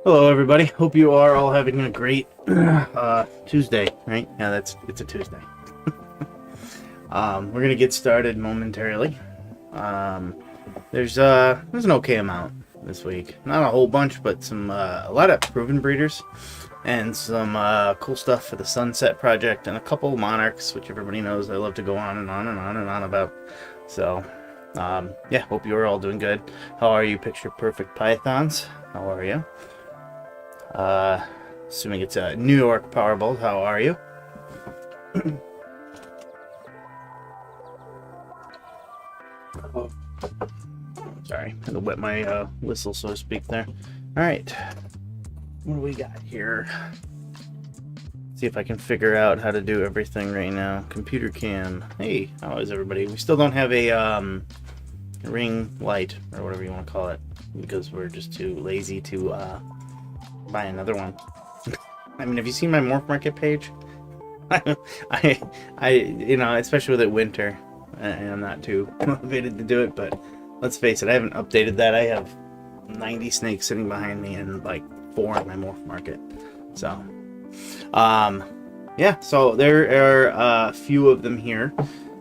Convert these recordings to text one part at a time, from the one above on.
Hello, everybody. Hope you are all having a great Tuesday, right? Yeah, it's a Tuesday. We're gonna get started momentarily. Um, there's an okay amount this week. Not a whole bunch, but some a lot of proven breeders and some cool stuff for the Sunset Project and a couple monarchs, which everybody knows I love to go on and on and on and on about. So, yeah, hope you are all doing good. How are you, Picture Perfect Pythons? How are you? Assuming it's a New York Powerball, how are you? Oh, sorry, had to wet my whistle, so to speak, there. All right, what do we got here? See if I can figure out how to do everything right now. Computer cam. Hey, how is everybody? We still don't have a ring light, or whatever you want to call it, because we're just too lazy to buy another one. I mean, have you seen my Morphmarket page? You know, especially with it winter, and I'm not too motivated to do it, but let's face it, I haven't updated that. I have 90 snakes sitting behind me and like 4 in my Morphmarket. So, yeah, so there are a few of them here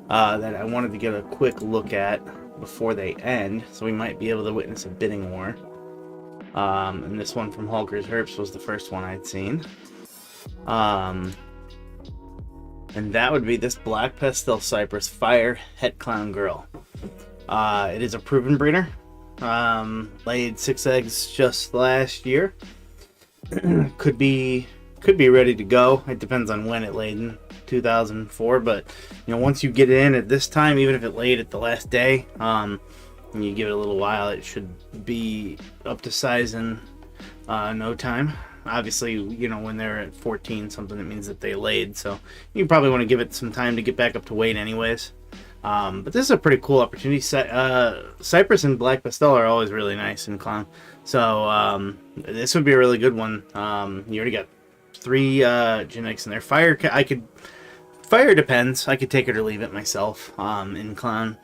that I wanted to get a quick look at before they end, so we might be able to witness a bidding war. And this one from Hulker's Herps was the first one I'd seen. And that would be this Black Pastel Cypress Fire Het Clown Girl. It is a proven breeder. Laid 6 eggs just last year. could be ready to go. It depends on when it laid in 2004, but you know, once you get it in at this time, even if it laid at the last day, and you give it a little while, it should be up to size in no time. Obviously, you know, when they're at 14 something, it means that they laid, so you probably want to give it some time to get back up to weight anyways. But this is a pretty cool opportunity. Cypress and Black Pastel are always really nice in clown, so this would be a really good one. You already got 3 genetics in there. Fire depends. I could take it or leave it myself in clown.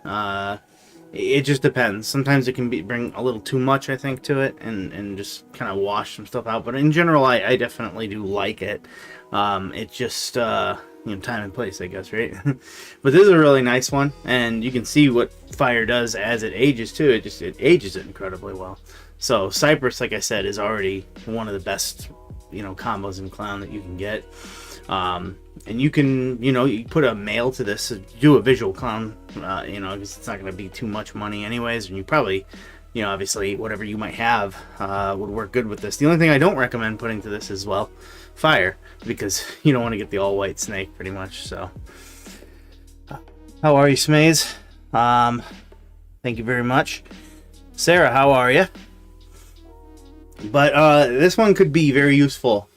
It just depends. Sometimes it can bring a little too much, I think, to it, and just kind of wash some stuff out. But in general, I definitely do like it. It's just you know, time and place, I guess, right? But this is a really nice one, and you can see what Fire does as it ages too. It ages it incredibly well. So Cypress, like I said, is already one of the best, you know, combos in clown that you can get. And you can, you know, you put a male to this, do a visual clown, you know, because it's not going to be too much money anyways, and you probably, you know, obviously whatever you might have would work good with this. The only thing I don't recommend putting to this is, well, Fire, because you don't want to get the all white snake pretty much. So how are you, Smays? Thank you very much. Sarah, how are you? But this one could be very useful.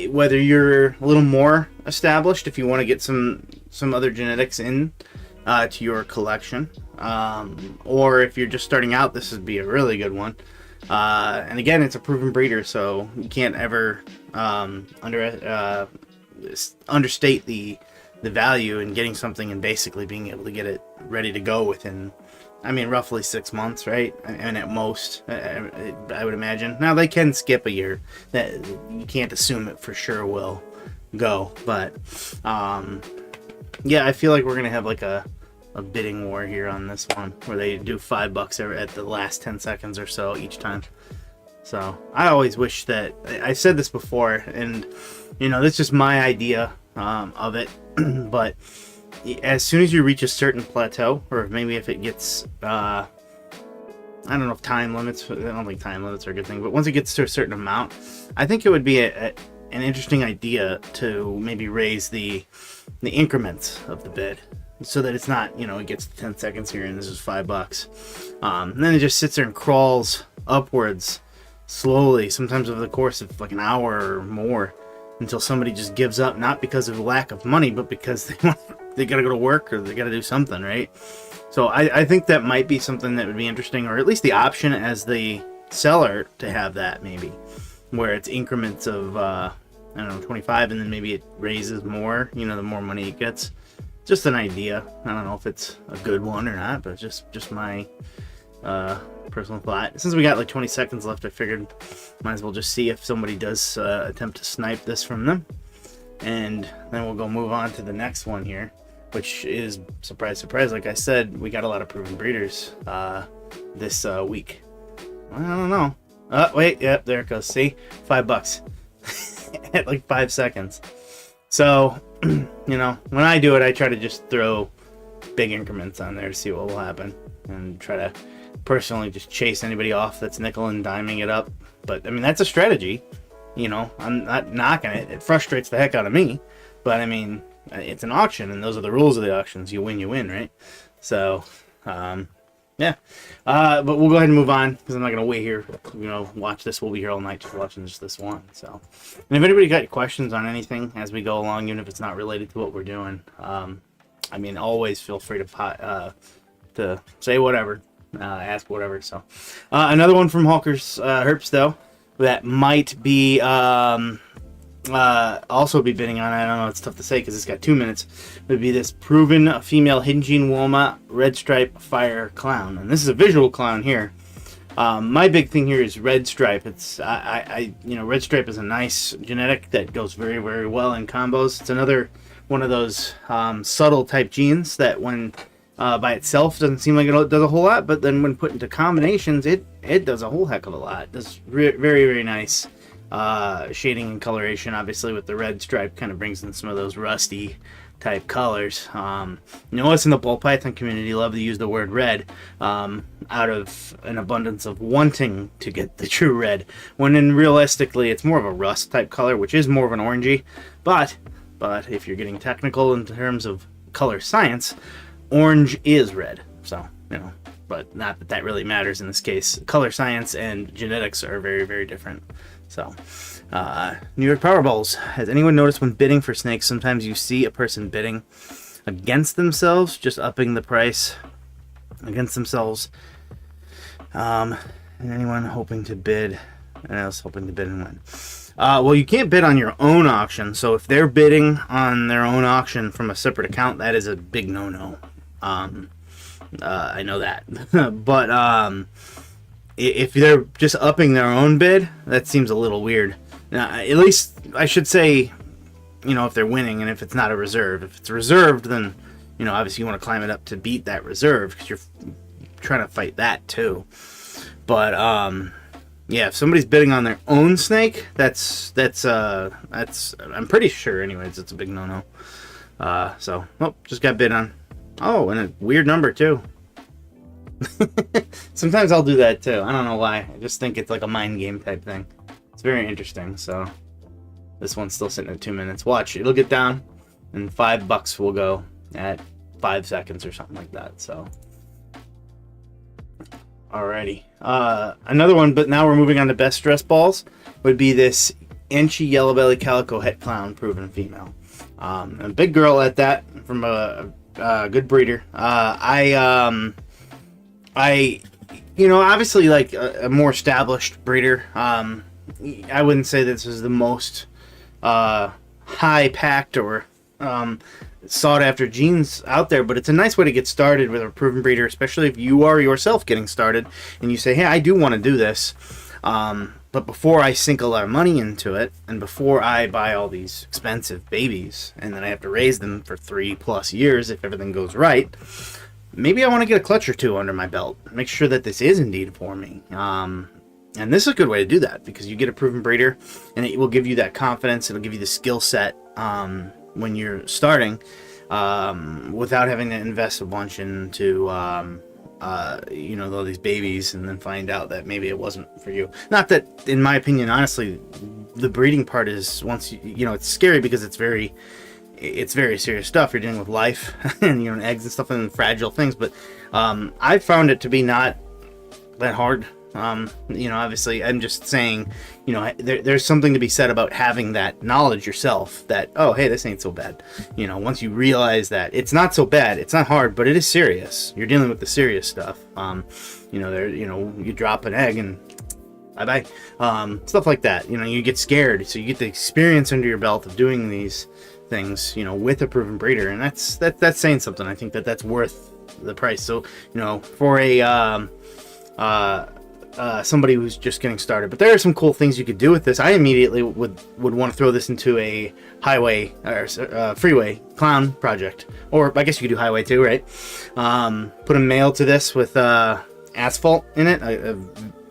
Whether you're a little more established, if you want to get some other genetics in to your collection, or if you're just starting out, this would be a really good one. And again, it's a proven breeder, so you can't ever understate the value in getting something and basically being able to get it ready to go within, I mean, roughly 6 months, right? And at most, I would imagine. Now, they can skip a year. That you can't assume it for sure will go. But, yeah, I feel like we're going to have like a bidding war here on this one, where they do $5 at the last 10 seconds or so each time. So, I always wish that, I said this before, and, you know, that's just my idea of it, but as soon as you reach a certain plateau, or maybe if it gets, I don't know if time limits, I don't think time limits are a good thing, but once it gets to a certain amount, I think it would be an interesting idea to maybe raise the increments of the bid, so that it's not, you know, it gets to 10 seconds here and this is $5. And then it just sits there and crawls upwards slowly, sometimes over the course of like an hour or more, until somebody just gives up, not because of lack of money, but because they gotta go to work or they gotta do something, right? So I think that might be something that would be interesting, or at least the option as the seller to have that, maybe, where it's increments of I don't know, 25, and then maybe it raises more, you know, the more money it gets. Just an idea. I don't know if it's a good one or not, but just my personal thought. Since we got like 20 seconds left, I figured might as well just see if somebody does attempt to snipe this from them. And then we'll go move on to the next one here, which is, surprise, surprise, like I said, we got a lot of proven breeders this week. I don't know. Wait, yep, there it goes. See? $5 at like 5 seconds. So, you know, when I do it, I try to just throw big increments on there to see what will happen and try to personally just chase anybody off that's nickel and diming it up. But, I mean, that's a strategy. You know, I'm not knocking it. It frustrates the heck out of me. But, I mean, it's an auction, and those are the rules of the auctions. You win, right? So, yeah. But we'll go ahead and move on, because I'm not going to wait here. You know, watch this. We'll be here all night just watching just this one. So, and if anybody got questions on anything as we go along, even if it's not related to what we're doing, I mean, always feel free to say whatever, ask whatever. So, another one from Hawker's Herps, though, that might be also be bidding on. I don't know, it's tough to say because it's got 2 minutes. Would be this proven female Hinging Woma red stripe fire clown, and this is a visual clown here. My big thing here is red stripe. It's you know, red stripe is a nice genetic that goes very, very well in combos. It's another one of those subtle type genes that when by itself doesn't seem like it does a whole lot, but then when put into combinations, it does a whole heck of a lot. It does very, very nice shading and coloration. Obviously, with the red stripe, kind of brings in some of those rusty type colors. You know, us in the ball python community love to use the word red out of an abundance of wanting to get the true red, when in realistically it's more of a rust type color, which is more of an orangey. But if you're getting technical in terms of color science, orange is red. So, you know, but not that that really matters in this case. Color science and genetics are very, very different. So, New York Powerballs. Has anyone noticed when bidding for snakes, sometimes you see a person bidding against themselves, just upping the price against themselves? And anyone hoping to bid, and else hoping to bid and win? Well, you can't bid on your own auction. So if they're bidding on their own auction from a separate account, that is a big no-no. I know that. But if they're just upping their own bid, that seems a little weird. Now, at least I should say, you know, if they're winning and if it's not a reserve. If it's reserved, then, you know, obviously you want to climb it up to beat that reserve because you're trying to fight that too. But yeah, if somebody's bidding on their own snake, that's I'm pretty sure anyways it's a big no-no. So, oh, just got bid on. Oh, and a weird number too. Sometimes I'll do that too. I don't know why. I just think it's like a mind game type thing. It's very interesting. So this one's still sitting at 2 minutes. Watch, it'll get down and $5 will go at 5 seconds or something like that. So alrighty. Another one, but now we're moving on to best stress balls, would be this Inchy Yellow Belly Calico Het Clown proven female. A big girl at that, from a good breeder. I you know, obviously like a more established breeder. I wouldn't say this is the most high packed or sought after genes out there, but it's a nice way to get started with a proven breeder, especially if you are yourself getting started and you say, hey, I do want to do this, but before I sink a lot of money into it and before I buy all these expensive babies and then I have to raise them for 3+ years if everything goes right, maybe I want to get a clutch or two under my belt, make sure that this is indeed for me. And this is a good way to do that because you get a proven breeder and it will give you that confidence. It'll give you the skill set when you're starting without having to invest a bunch into you know, all these babies and then find out that maybe it wasn't for you. Not that, in my opinion, honestly, the breeding part is, once you know, it's scary because it's very serious stuff. You're dealing with life and, you know, eggs and stuff and fragile things, but I found it to be not that hard. You know, obviously I'm just saying, you know, there's something to be said about having that knowledge yourself that, oh, hey, this ain't so bad. You know, once you realize that it's not so bad, it's not hard, but it is serious. You're dealing with the serious stuff. You know, you drop an egg and bye-bye. Stuff like that. You know, you get scared. So you get the experience under your belt of doing these things, you know, with a proven breeder. And that's saying something. I think that's worth the price. So, you know, for a somebody who's just getting started. But there are some cool things you could do with this. I immediately would want to throw this into a highway or freeway clown project, or I guess you could do highway too, right? Put a mail to this with asphalt in it, a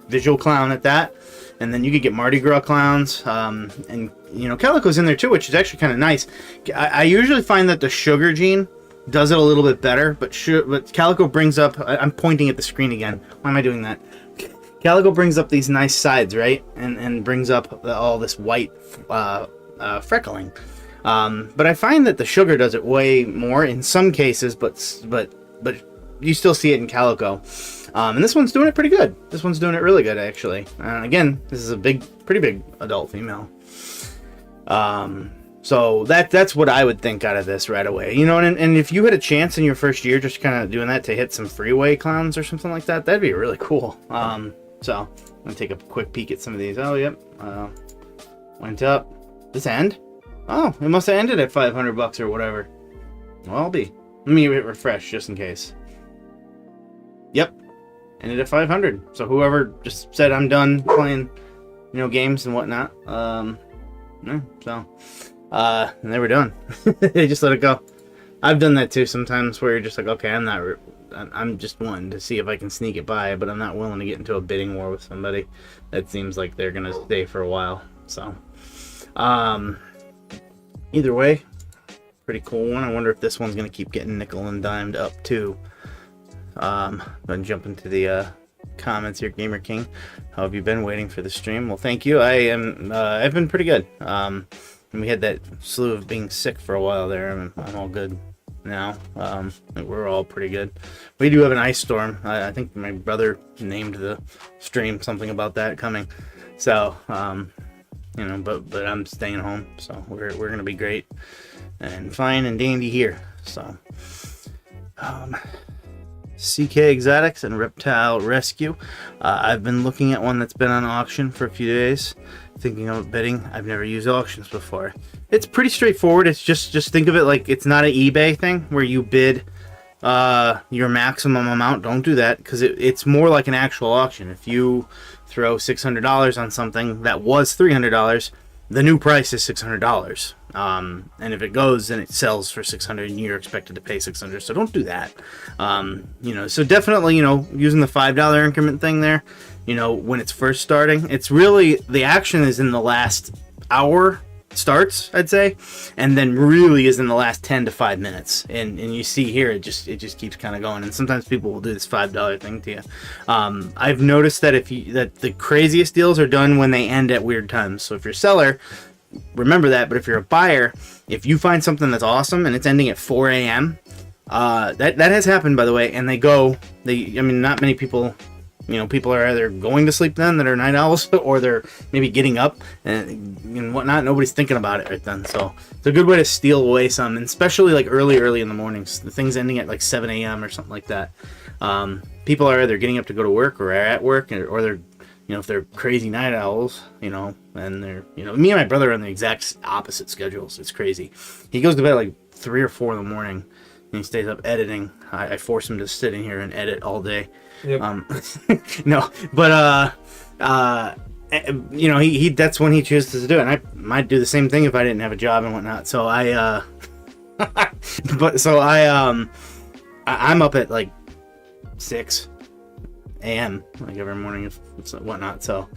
visual clown at that, and then you could get Mardi Gras clowns, and Calico's in there too, which is actually kind of nice. I usually find that the Sugar Gene does it a little bit better, but Calico brings up, I'm pointing at the screen again, why am I doing that? Calico brings up these nice sides, right, and brings up all this white freckling, but I find that the Sugar does it way more in some cases, but you still see it in Calico. And this one's doing it pretty good. This one's doing it really good, actually. Again, this is a pretty big adult female. So that's what I would think out of this right away. And if you had a chance in your first year just kind of doing that to hit some freeway clowns or something like that, that'd be really cool. So I'm gonna take a quick peek at some of these. Oh, yep. Went up. This end? Oh, it must have ended at $500 or whatever. Well, Let me hit refresh just in case. Yep. Ended at 500. So whoever just said I'm done playing, games and whatnot. And they were done. They just let it go. I've done that too sometimes, where you're just like, okay, I'm just wanting to see if I can sneak it by, but I'm not willing to get into a bidding war with somebody that seems like they're gonna stay for a while. So, either way, pretty cool one. I wonder if this one's gonna keep getting nickel and dimed up too. Then jump into the comments here. Gamer King, how have you been? Waiting for the stream. Well, thank you. I've been pretty good. And we had that slew of being sick for a while there. I'm all good now. We're all pretty good. We do have an ice storm. I think my brother named the stream something about that coming. So, but I'm staying home, so we're gonna be great and fine and dandy here. So, CK Exotics and Reptile Rescue. I've been looking at one that's been on auction for a few days, thinking about bidding. I've never used auctions before. It's pretty straightforward. It's just think of it like it's not an eBay thing where you bid your maximum amount. Don't do that, because it's more like an actual auction. If you throw $600 on something that was $300, the new price is $600. And if it goes and it sells for $600 and you're expected to pay $600, so don't do that. So definitely, using the $5 increment thing there, when it's first starting, it's really, the action is in the last hour starts, I'd say, and then really is in the last 10 to 5 minutes. And you see here, it just keeps kind of going. And sometimes people will do this $5 thing to you. I've noticed that that the craziest deals are done when they end at weird times. So if you're a seller, remember that. But if you're a buyer, if you find something that's awesome and it's ending at 4 a.m., that has happened, by the way. And not many people. People are either going to sleep then that are night owls, or they're maybe getting up and whatnot. Nobody's thinking about it right then. So it's a good way to steal away some, and especially like early in the mornings. The thing's ending at like 7 a.m. or something like that. People are either getting up to go to work or are at work, or they're, if they're crazy night owls, and they're, me and my brother are on the exact opposite schedules. It's crazy. He goes to bed at like 3 or 4 in the morning, and he stays up editing. I force him to sit in here and edit all day. Yep. No, but he that's when he chooses to do it. And I might do the same thing if I didn't have a job and whatnot. So I'm up at like 6 a.m. like every morning, if it's whatnot. So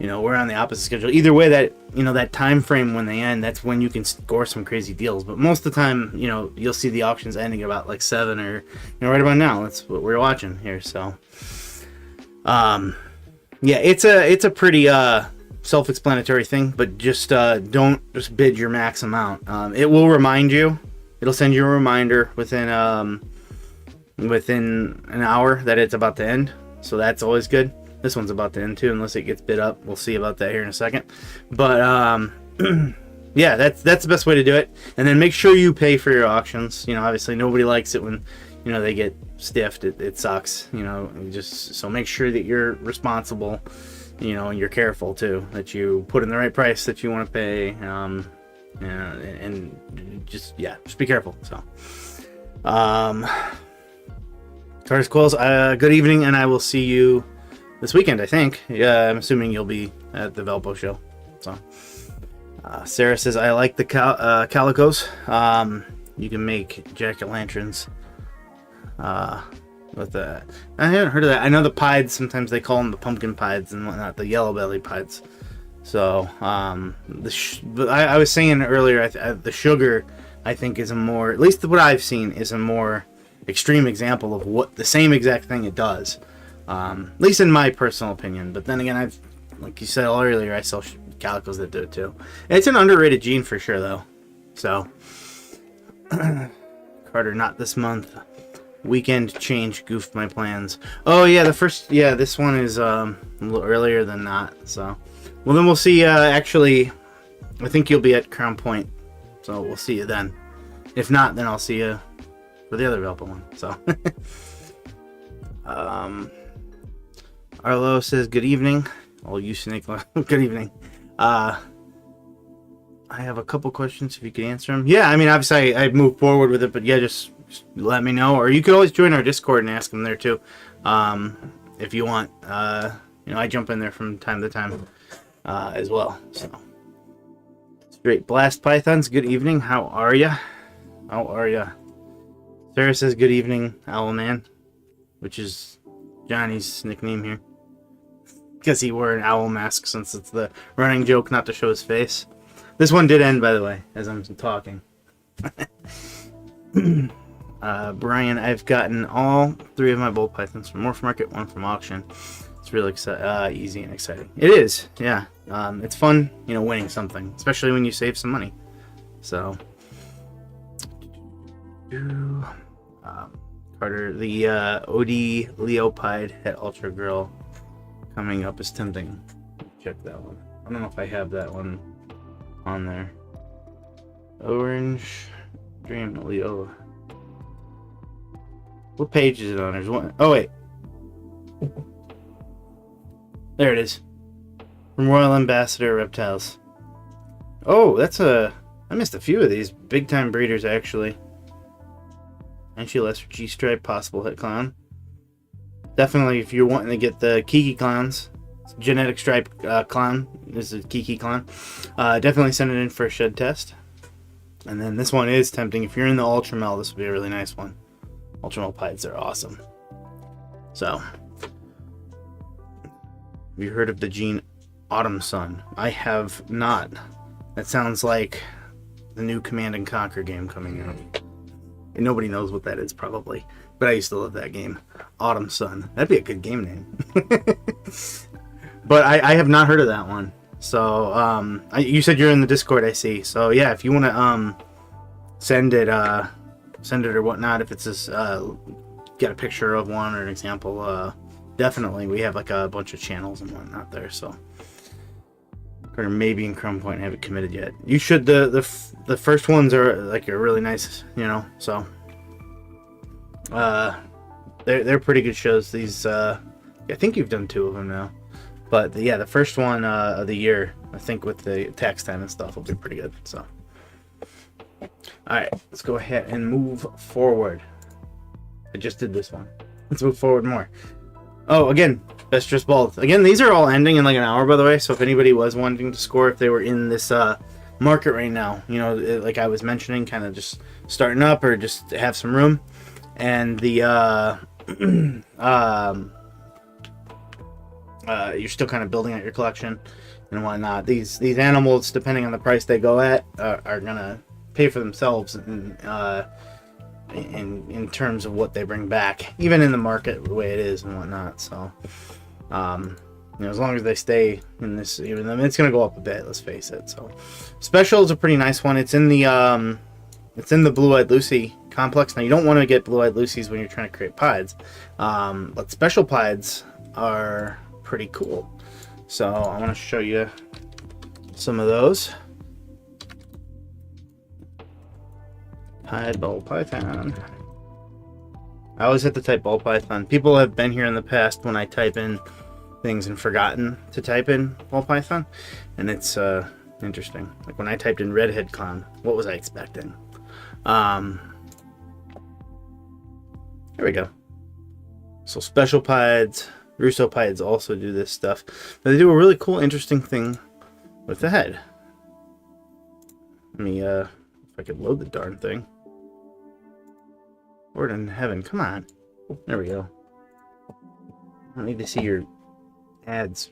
we're on the opposite schedule. Either way, that time frame when they end, that's when you can score some crazy deals. But most of the time, you'll see the auctions ending about like 7 or right about now. That's what we're watching here. So it's a pretty self-explanatory thing, but just don't just bid your max amount. It will remind you. It'll send you a reminder within an hour that it's about to end. So that's always good. This one's about to end too, unless it gets bid up. We'll see about that here in a second. But yeah, that's the best way to do it. And then make sure you pay for your auctions. Obviously nobody likes it when they get stiffed. It sucks. Just so make sure that you're responsible. And you're careful too, that you put in the right price that you want to pay. And just be careful. So, Curtis Quills, good evening, and I will see you this weekend, I think. Yeah, I'm assuming you'll be at the Valpo show. So, Sarah says, I like the calicos. You can make jack-o'-lanterns with the... I haven't heard of that. I know the pieds, sometimes they call them the pumpkin pieds and whatnot, the yellow belly pieds. So, but I was saying earlier, the sugar, I think, is a more, at least what I've seen, is a more extreme example of what the same exact thing it does. At least in my personal opinion. But then again, like you said earlier, I sell calicos that do it too. It's an underrated gene for sure, though. So, Carter, not this month. Weekend change goofed my plans. Oh yeah, this one is a little earlier than that. So, well then we'll see. Actually, I think you'll be at Crown Point, so we'll see you then. If not, then I'll see you for the other Valpo one. So, Arlo says good evening. All you snake. Good evening. I have a couple questions if you could answer them. Yeah, I mean, obviously I moved forward with it, but yeah, just let me know. Or you can always join our Discord and ask them there too, if you want. I jump in there from time to time as well. So, Straight Blast Pythons, good evening. How are ya? How are ya? Sarah says good evening, Owlman, which is Johnny's nickname here, because he wore an owl mask since it's the running joke not to show his face. This one did end, by the way, as I'm talking. Brian, I've gotten all 3 of my bull pythons from Morphmarket, 1 from auction. It's really easy and exciting. It is, yeah. It's fun, winning something, especially when you save some money. So, Carter, the OD Leopide Het Ultra Grill coming up is tempting. Check that one. I don't know if I have that one on there. Orange Dream Leo. What page is it on? There's one. Oh wait, there it is. From Royal Ambassador Reptiles. Oh, I missed a few of these big time breeders actually. Actually, lesser G-stripe, possible hit clown. Definitely, if you're wanting to get the Kiki clowns, genetic stripe clown. This is a Kiki clown. Definitely send it in for a shed test. And then this one is tempting. If you're in the Ultramel, this would be a really nice one. Ultramel pieds are awesome. So, have you heard of the gene Autumn Sun? I have not. That sounds like the new Command and Conquer game coming out. And nobody knows what that is probably, but I used to love that game. Autumn Sun. That'd be a good game name. But I have not heard of that one. So you said you're in the Discord, I see. So yeah, if you want to send it or whatnot, if it's just get a picture of one or an example, definitely. We have like a bunch of channels and whatnot there. So, or maybe in Crown Point, haven't committed yet. You should. The first ones are really nice, So they're pretty good shows. These I think you've done 2 of them now. But the first one of the year, I think with the tax time and stuff, will be pretty good. So, all right, let's go ahead and move forward. I just did this one. Let's move forward more. Oh, again, best dressed bald. Again, these are all ending in like an hour, by the way. So if anybody was wanting to score, if they were in this market right now, like I was mentioning, kind of just starting up or just have some room, and the you're still kind of building out your collection and whatnot. These animals, depending on the price they go at, are gonna pay for themselves in terms of what they bring back, even in the market the way it is and whatnot. So, as long as they stay in this, it's gonna go up a bit. Let's face it. So, Special is a pretty nice one. It's in the Blue-Eyed Lucy complex. Now you don't want to get Blue-Eyed Lucies when you're trying to create pieds, but Special pieds are pretty cool. So I want to show you some of those. Pied ball python. I always have to type ball python. People have been here in the past when I type in things and forgotten to type in ball python, and it's interesting. Like when I typed in redhead clown, what was I expecting? Here we go. So Special pieds, Russopieds also do this stuff. But they do a really cool, interesting thing with the head. Let me, if I could load the darn thing. Lord in heaven, come on. There we go. I don't need to see your ads,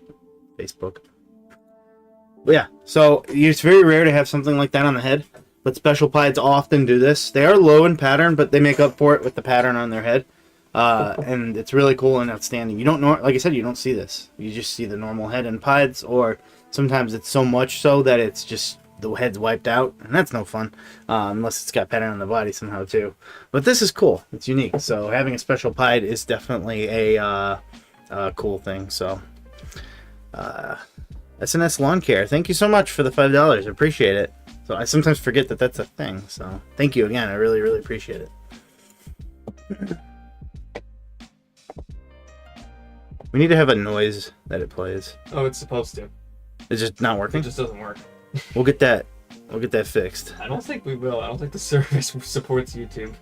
Facebook. But yeah, so it's very rare to have something like that on the head. But special pieds often do this. They are low in pattern, but they make up for it with the pattern on their head. And it's really cool and outstanding. You don't know, like I said, you don't see this. You just see the normal head in pieds, or sometimes it's so much so that it's just the head's wiped out, and that's no fun, unless it's got pattern on the body somehow too. But this is cool. It's unique. So having a special pied is definitely a cool thing. So SNS Lawn Care, thank you so much for the $5. I appreciate it. So I sometimes forget that that's a thing. So thank you again. I really, really appreciate it. We need to have a noise that it plays. Oh, it's supposed to. It's just not working? It just doesn't work. We'll get that fixed. I don't think we will. I don't think the service supports YouTube.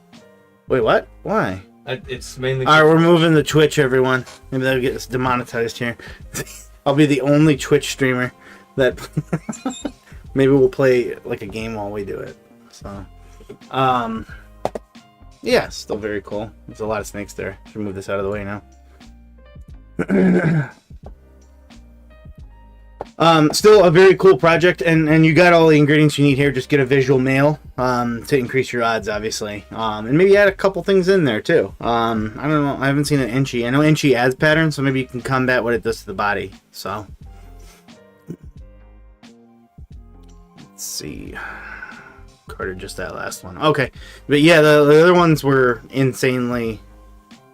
Wait, what? Why? It's mainly... Alright, we're moving the Twitch, everyone. Maybe that'll get us demonetized here. I'll be the only Twitch streamer that... Maybe we'll play like a game while we do it. So, yeah, still very cool. There's a lot of snakes there. Should move this out of the way now. Still a very cool project, and you got all the ingredients you need here. Just get a visual male to increase your odds, obviously, and maybe add a couple things in there too. I don't know. I haven't seen an Inchy. I know Inchy adds pattern, so maybe you can combat what it does to the body. So. Let's see. Carter just that last one. Okay. But yeah, the other ones were insanely...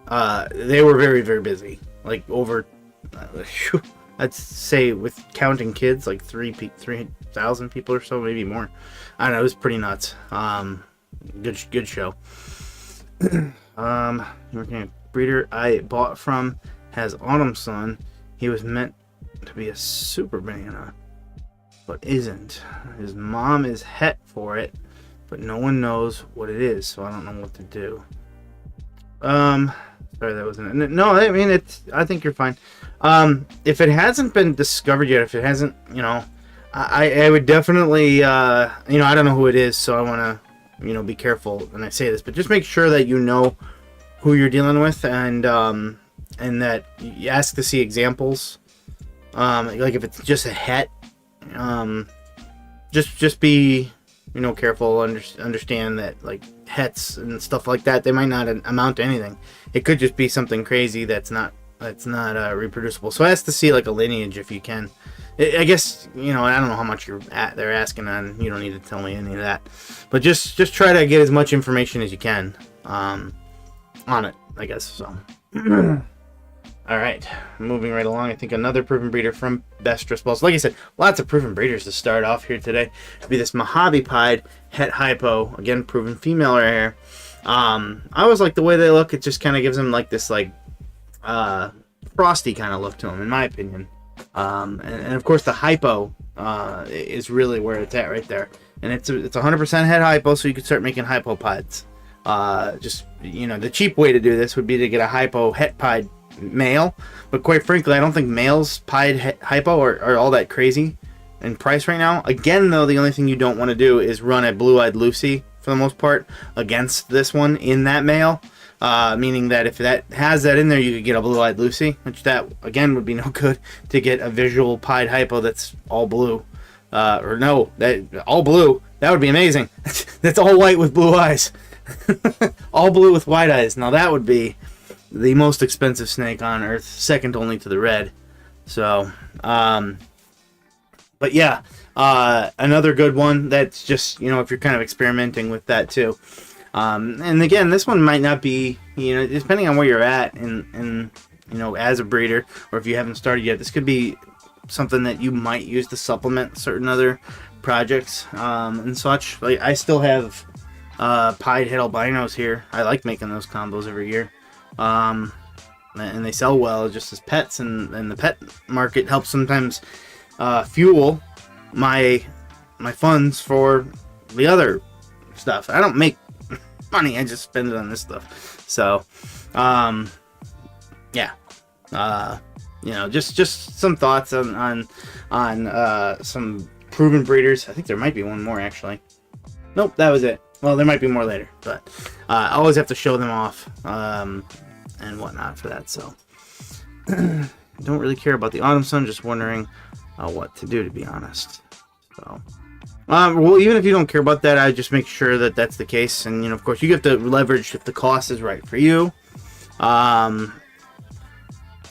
they were very, very busy. Like over... I'd say with counting kids, like 3,000 people or so, maybe more. I don't know. It was pretty nuts. Good show. Breeder I bought from has Autumn Sun. He was meant to be a super banana, but isn't. His mom is het for it, but no one knows what it is, so I don't know what to do. Sorry, that wasn't... No, I mean, I think you're fine. If it hasn't been discovered yet, if it hasn't, you know, I would definitely, you know, I don't know who it is, so I want to, you know, be careful when I say this, but just make sure that you know who you're dealing with, and that you ask to see examples. Like if it's just a het, just be, you know, careful. Understand that like hets and stuff like that, they might not amount to anything. It could just be something crazy that's not reproducible. So ask to see like a lineage if you can. I guess, you know, I don't know how much they're asking on. You don't need to tell me any of that, but just try to get as much information as you can on it, I guess. So. All right, moving right along. I think another proven breeder from Best Dress Balls. Like I said, lots of proven breeders to start off here today. It'll be this Mojave Pied Het Hypo, again proven female right here. I always like the way they look. It just kind of gives them like this like frosty kind of look to them, in my opinion. And of course the hypo is really where it's at right there. And it's 100% het hypo, so you can start making hypo pieds. Just, you know, the cheap way to do this would be to get a hypo het pied male, but quite frankly I don't think males pied hypo are all that crazy in price right now. Again though, the only thing you don't want to do is run a blue-eyed Lucy for the most part against this one in that male, meaning that if that has that in there, you could get a blue-eyed Lucy, which that again would be no good to get a visual pied hypo that's all blue, or no, that all blue. That would be amazing. That's all white with blue eyes. All blue with white eyes. Now that would be the most expensive snake on earth, second only to the red. So, but yeah, another good one that's just, you know, if you're kind of experimenting with that too. And again, this one might not be, you know, depending on where you're at and you know, as a breeder, or if you haven't started yet, this could be something that you might use to supplement certain other projects and such. Like I still have pied het albinos here. I like making those combos every year. And they sell well just as pets, and the pet market helps sometimes fuel my funds for the other stuff. I don't make money, I just spend it on this stuff. So yeah, You know, just some thoughts on some proven breeders. I think there might be one more actually. Nope, that was it. Well, there might be more later, but I always have to show them off and whatnot for that. So don't really care about the Autumn Sun. Just wondering what to do, to be honest. So. Well, even if you don't care about that, I just make sure that that's the case. And, you know, of course, you have to leverage if the cost is right for you. Oh,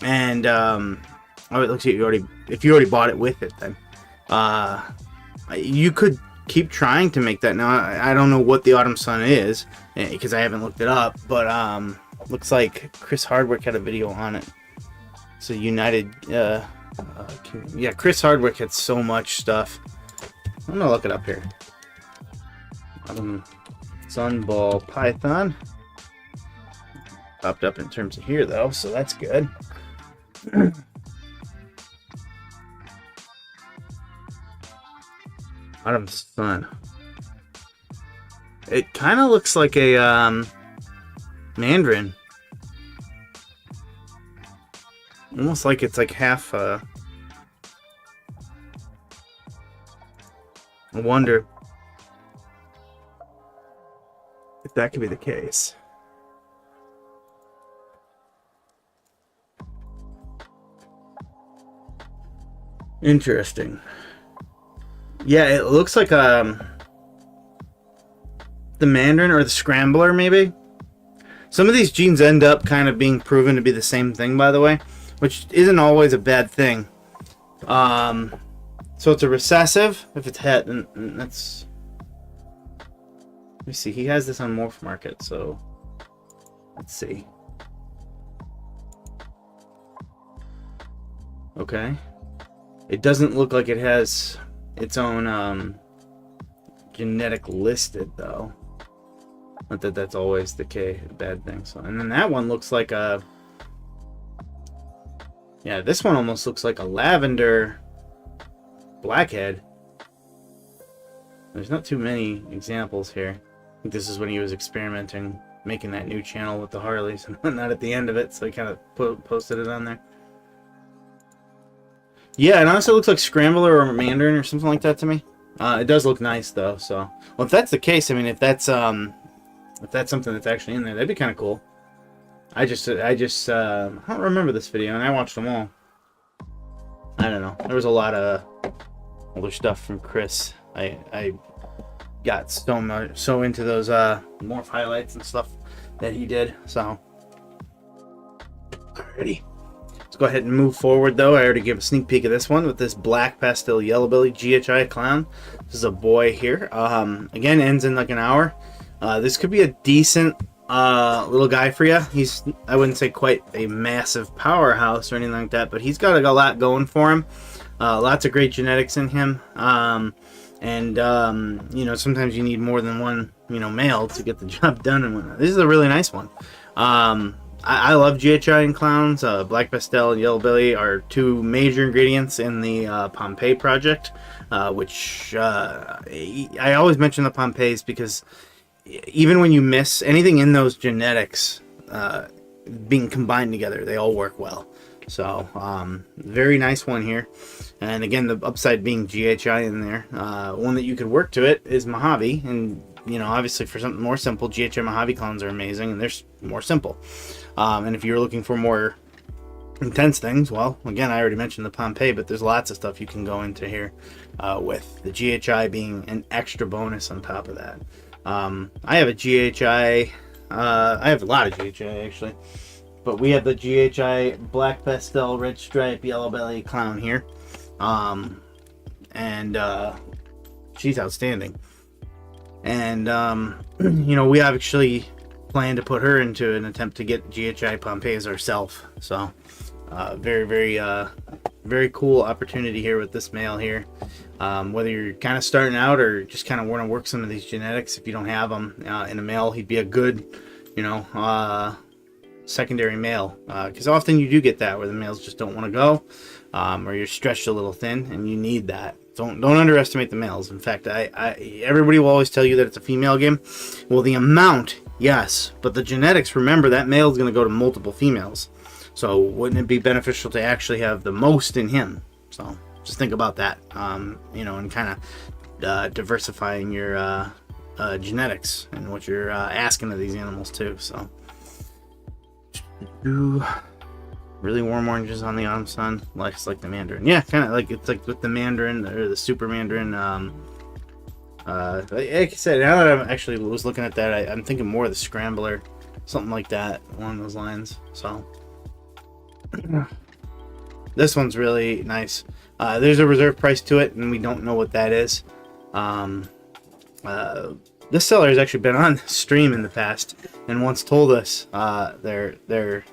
it looks like if you already bought it with it, then you could keep trying to make that. Now, I don't know what the Autumn Sun is because I haven't looked it up, but looks like Chris Hardwick had a video on it. So United, yeah, Chris Hardwick had so much stuff. I'm gonna look it up here. Autumn Sun Ball Python popped up in terms of here though, so that's good. Autumn Sun. It kind of looks like a mandarin, almost like it's like half. I wonder if that could be the case. Interesting. Yeah, it looks like the Mandarin or the Scrambler, maybe. Some of these genes end up kind of being proven to be the same thing, by the way, which isn't always a bad thing. So it's a recessive. If it's het, then that's... Let me see. He has this on Morphmarket, so... Let's see. Okay. It doesn't look like it has its own genetic listed, though. Not that that's always the bad thing. So, and then that one looks like a... Yeah, this one almost looks like a lavender... blackhead. There's not too many examples here. I think this is when he was experimenting, making that new channel with the Harleys and whatnot at the end of it, so he kind of posted it on there. Yeah, it honestly looks like Scrambler or Mandarin or something like that to me. It does look nice though, so well, if that's the case, I mean, if that's something that's actually in there, that'd be kind of cool. I don't remember this video, and I watched them all. I don't know. There was a lot of other stuff from Chris. I got so into those morph highlights and stuff that he did. So, alrighty, let's go ahead and move forward. Though I already gave a sneak peek of this one with this black pastel yellow belly GHI clown. This is a boy here. Again, ends in like an hour. This could be a decent little guy for you. He's, I wouldn't say quite a massive powerhouse or anything like that, but he's got a lot going for him. Lots of great genetics in him. You know, sometimes you need more than one, you know, male to get the job done and whatnot. This is a really nice one. I love GHI and clowns. Black pastel and yellow belly are two major ingredients in the Pompeii project, which I always mention the Pompeis because even when you miss anything in those genetics being combined together, they all work well. So very nice one here. And again, the upside being GHI in there. One that you could work to it is Mojave, and you know, obviously for something more simple, GHI Mojave clones are amazing, and they're more simple. And if you're looking for more intense things, well, again, I already mentioned the Pompeii, but there's lots of stuff you can go into here with the GHI being an extra bonus on top of that. I have a GHI, I have a lot of GHI actually, but we have the GHI black pastel red stripe yellow belly clown here. She's outstanding. And you know, we actually plan to put her into an attempt to get GHI Pompeiis ourselves. So very cool opportunity here with this male here. Whether you're kind of starting out or just kind of want to work some of these genetics, if you don't have them in a male, he'd be a good, you know, secondary male, because often you do get that where the males just don't want to go, or you're stretched a little thin and you need that. Don't underestimate the males. In fact, everybody will always tell you that it's a female game. Well, the amount, yes, but the genetics, remember, that male is going to go to multiple females. So wouldn't it be beneficial to actually have the most in him? So just think about that, you know, and kind of diversifying your genetics and what you're asking of these animals too. So really warm oranges on the autumn sun, like the mandarin. Yeah, kind of like it's like with the mandarin or the super mandarin. Like I said, now that I actually was looking at that, I'm thinking more of the scrambler, something like that along those lines. So this one's really nice. There's a reserve price to it, and we don't know what that is. This seller has actually been on stream in the past and once told us their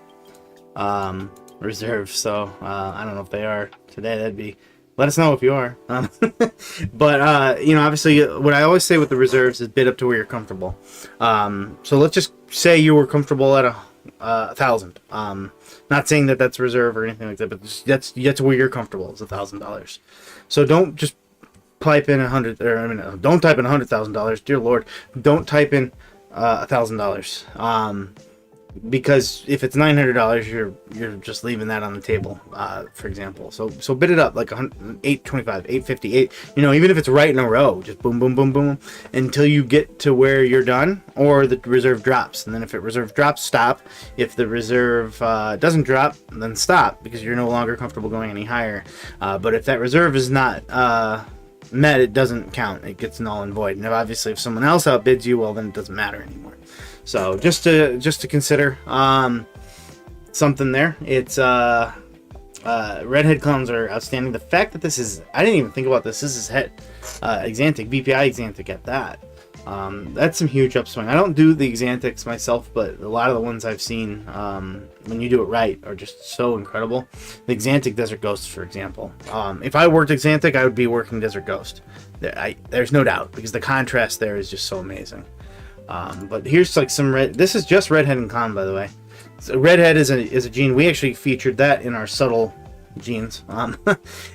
reserve. So I don't know if they are today. Let us know if you are. But you know, obviously, what I always say with the reserves is bid up to where you're comfortable. So let's just say you were comfortable at 1,000. Not saying that that's reserve or anything like that, but that's where you're comfortable. It's $1,000. So don't just type in don't type in $100,000. Dear Lord, don't type in $1,000. Because if it's $900, you're just leaving that on the table, for example. So bid it up like 825, 850, you know, even if it's right in a row, just boom, boom, boom, boom, until you get to where you're done, or the reserve drops. And then if it reserve drops, stop. If the reserve doesn't drop, then stop, because you're no longer comfortable going any higher. But if that reserve is not met, it doesn't count. It gets null and void. And obviously, if someone else outbids you, well, then it doesn't matter anymore. So just to consider something there. It's redhead clowns are outstanding. The fact that this is, I didn't even think about this. This is het Exantic, VPI Exantic at that. That's some huge upswing. I don't do the Exantics myself, but a lot of the ones I've seen, when you do it right, are just so incredible. The Exantic Desert Ghost, for example. If I worked Exantic, I would be working Desert Ghost. There's no doubt, because the contrast there is just so amazing. But here's like some red. This is just redhead and con, by the way. So redhead is a gene. We actually featured that in our subtle genes.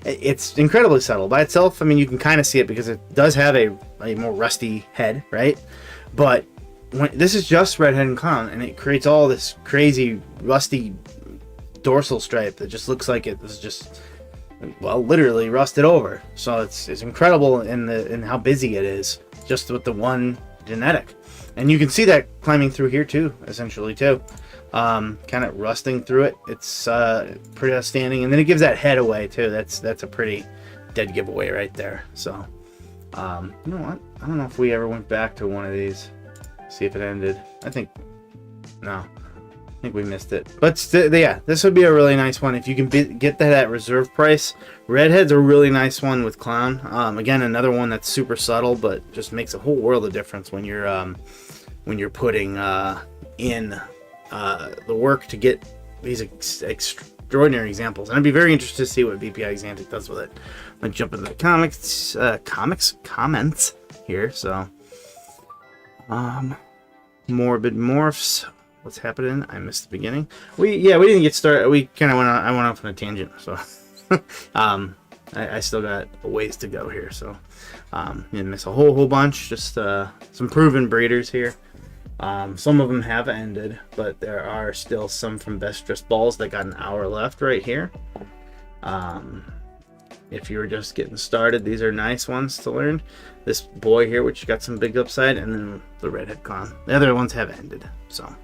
It's incredibly subtle by itself. I mean, you can kind of see it because it does have a more rusty head, right? But this is just redhead and con, and it creates all this crazy rusty dorsal stripe that just looks like it was just, well, literally rusted over. So it's incredible in how busy it is, just with the one genetic. And you can see that climbing through here too, essentially too. Kind of rusting through it. It's pretty outstanding. And then it gives that head away too. That's a pretty dead giveaway right there. So, you know what? I don't know if we ever went back to one of these. See if it ended. No. I think we missed it. But yeah, this would be a really nice one if you can get that at reserve price. Redhead's a really nice one with clown. Again, another one that's super subtle, but just makes a whole world of difference when you're putting in the work to get these extraordinary examples. And I'd be very interested to see what VPI Exantic does with it. I'm gonna jump into the comments here. So, Morbid Morphs. What's happening? I missed the beginning. We didn't get started. We kind of I went off on a tangent. So, I still got a ways to go here. So, you miss a whole bunch. Just some proven breeders here. Some of them have ended, but there are still some from Best Dressed Balls that got an hour left right here. If you were just getting started, these are nice ones to learn. This boy here, which got some big upside, and then the redhead clown. The other ones have ended. So.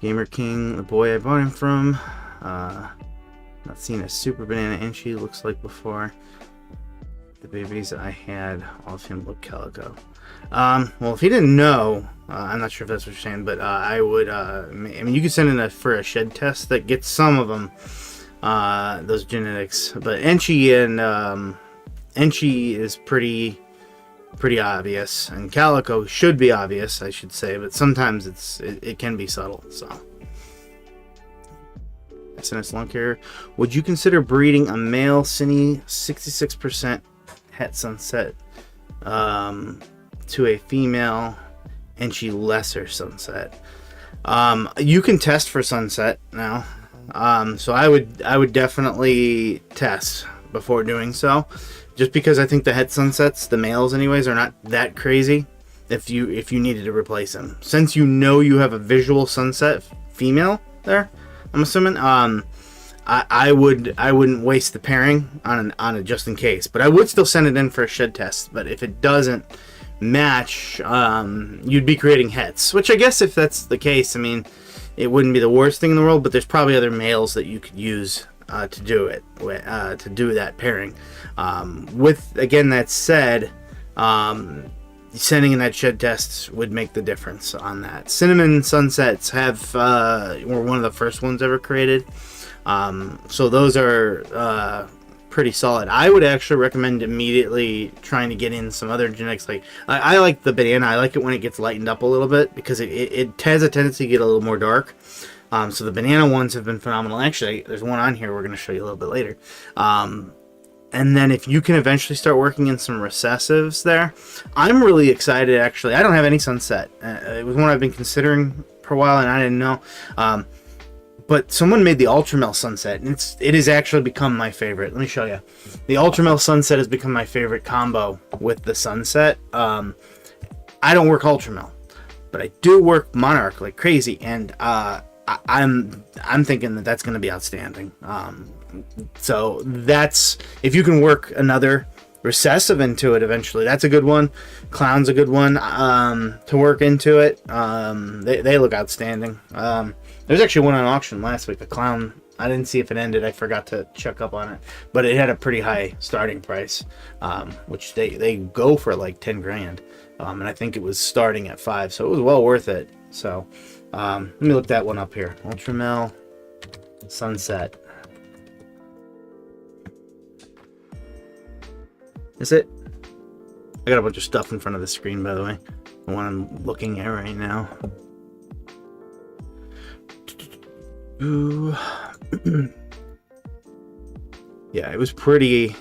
Gamer King, the boy I bought him from. Not seen a super banana Enchi, looks like before. The babies I had, all of him look calico. Well, if he didn't know, I'm not sure if that's what you're saying, but I would, I mean, you could send in for a shed test that gets some of them, those genetics. But Enchi and Enchi is pretty obvious, and calico should be obvious, I should say, but sometimes it can be subtle. So, SNS Lung Care, would you consider breeding a male Cine 66% Het Sunset to a female Enchi Lesser Sunset? You can test for Sunset now, so I would definitely test before doing so. Just because I think the Het Sunsets, the males anyways, are not that crazy. if you needed to replace him. Since you know you have a visual sunset female there, I'm assuming. I wouldn't waste the pairing on a just in case, but I would still send it in for a shed test. But if it doesn't match, you'd be creating hets, which I guess if that's the case, I mean, it wouldn't be the worst thing in the world. But there's probably other males that you could use to do it, to do that pairing. With again that said, sending in that shed test would make the difference on that. Cinnamon sunsets were one of the first ones ever created. So those are pretty solid. I would actually recommend immediately trying to get in some other genetics. Like I like the banana. I like it when it gets lightened up a little bit because it has a tendency to get a little more dark. So the banana ones have been phenomenal. Actually, there's one on here we're going to show you a little bit later. And then if you can eventually start working in some recessives there, I'm really excited actually. I don't have any sunset. It was one I've been considering for a while and I didn't know. But someone made the Ultramel Sunset, and it has actually become my favorite. Let me show you. The Ultramel Sunset has become my favorite combo with the Sunset. I don't work Ultramel, but I do work Monarch like crazy, and I'm thinking that that's going to be outstanding. So that's, if you can work another recessive into it eventually, that's a good one. Clown's a good one to work into it. They look outstanding. There's actually one on auction last week, the Clown. I didn't see if it ended. I forgot to check up on it, but it had a pretty high starting price, which they go for like 10 grand. And I think it was starting at 5, so it was well worth it. So let me look that one up here. Ultramel Sunset. Is it? I got a bunch of stuff in front of the screen, by the way. The one I'm looking at right now. Ooh. Yeah, it was pretty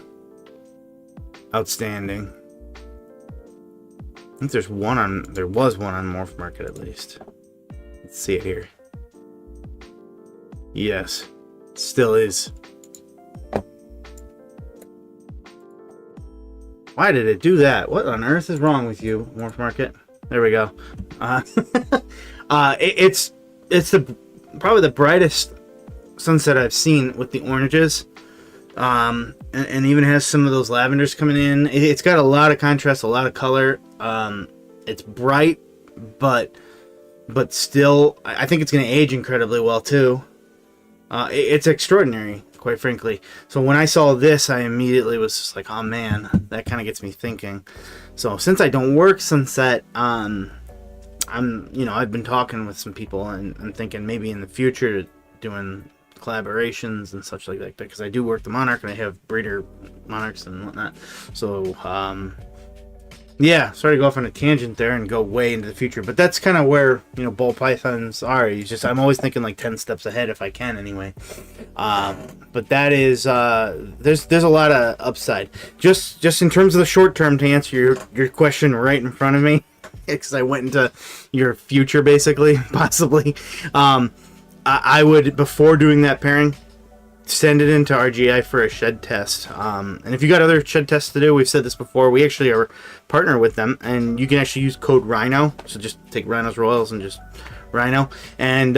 outstanding. I think there was one on Morphmarket at least. Let's see it here. Yes, it still is. Why did it do that? What on earth is wrong with you, Morphmarket? There we go. It's probably the brightest sunset I've seen with the oranges, and even has some of those lavenders coming in. It's got a lot of contrast, a lot of color. It's bright, but still, I think it's going to age incredibly well too. It's extraordinary, quite frankly. So when I saw this, I immediately was just like, oh man, that kind of gets me thinking. So since I don't work sunset, I've been talking with some people and thinking maybe in the future doing collaborations and such like that, because I do work the Monarch and I have breeder Monarchs and whatnot. So yeah, sorry to go off on a tangent there and go way into the future, but that's kind of where ball pythons are. I'm always thinking like 10 steps ahead if I can anyway. But that is there's a lot of upside just in terms of the short term, to answer your question right in front of me, because I went into your future basically, possibly. I would, before doing that pairing, send it into RGI for a shed test. And if you got other shed tests to do, we've said this before, we actually are partner with them, and you can actually use code Rhyno. So just take Rhyno's Royals and just Rhyno, and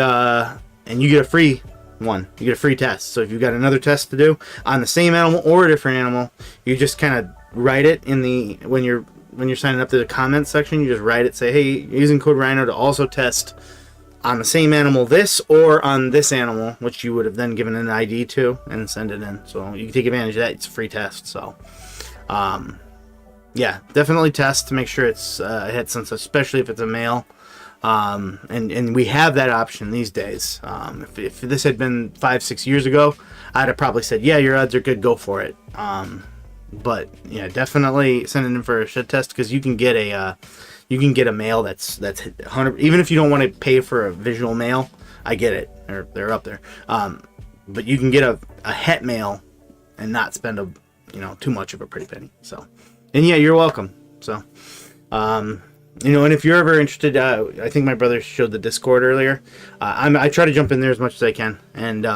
you get a free one. You get a free test. So if you've got another test to do on the same animal or a different animal, you just kind of write it in the when you're signing up to the comments section. You just write it, say, hey, using code Rhyno to also test on the same animal this, or on this animal, which you would have then given an ID to, and send it in. So you can take advantage of that. It's a free test. So yeah, definitely test to make sure it's a het sense, especially if it's a male. And we have that option these days. If this had been 5-6 years ago, I'd have probably said, yeah, your odds are good, go for it. But yeah, definitely send it in for a shed test, because you can get a male that's 100. Even if you don't want to pay for a visual male, I get it. They're up there. But you can get a het male and not spend too much of a pretty penny. So, and yeah, you're welcome. So, and if you're ever interested, I think my brother showed the Discord earlier. I try to jump in there as much as I can, and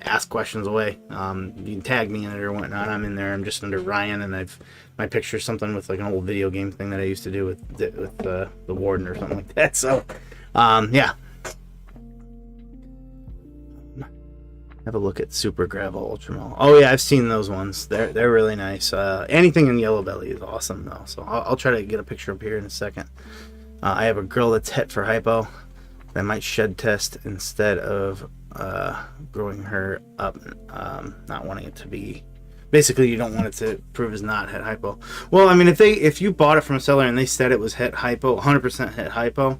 ask questions away. You can tag me in it or whatnot. I'm in there. I'm just under Ryan, and my picture's something with like an old video game thing that I used to do with the Warden or something like that. So, yeah. Have a look at Super Gravel Ultramel. Oh yeah, I've seen those ones. They're really nice. Anything in Yellow Belly is awesome though. So I'll try to get a picture up here in a second. I have a girl that's het for hypo. I might shed test instead of growing her up, not wanting it to be. Basically, you don't want it to prove it's not het hypo. Well, I mean, if you bought it from a seller and they said it was het hypo, 100% het hypo,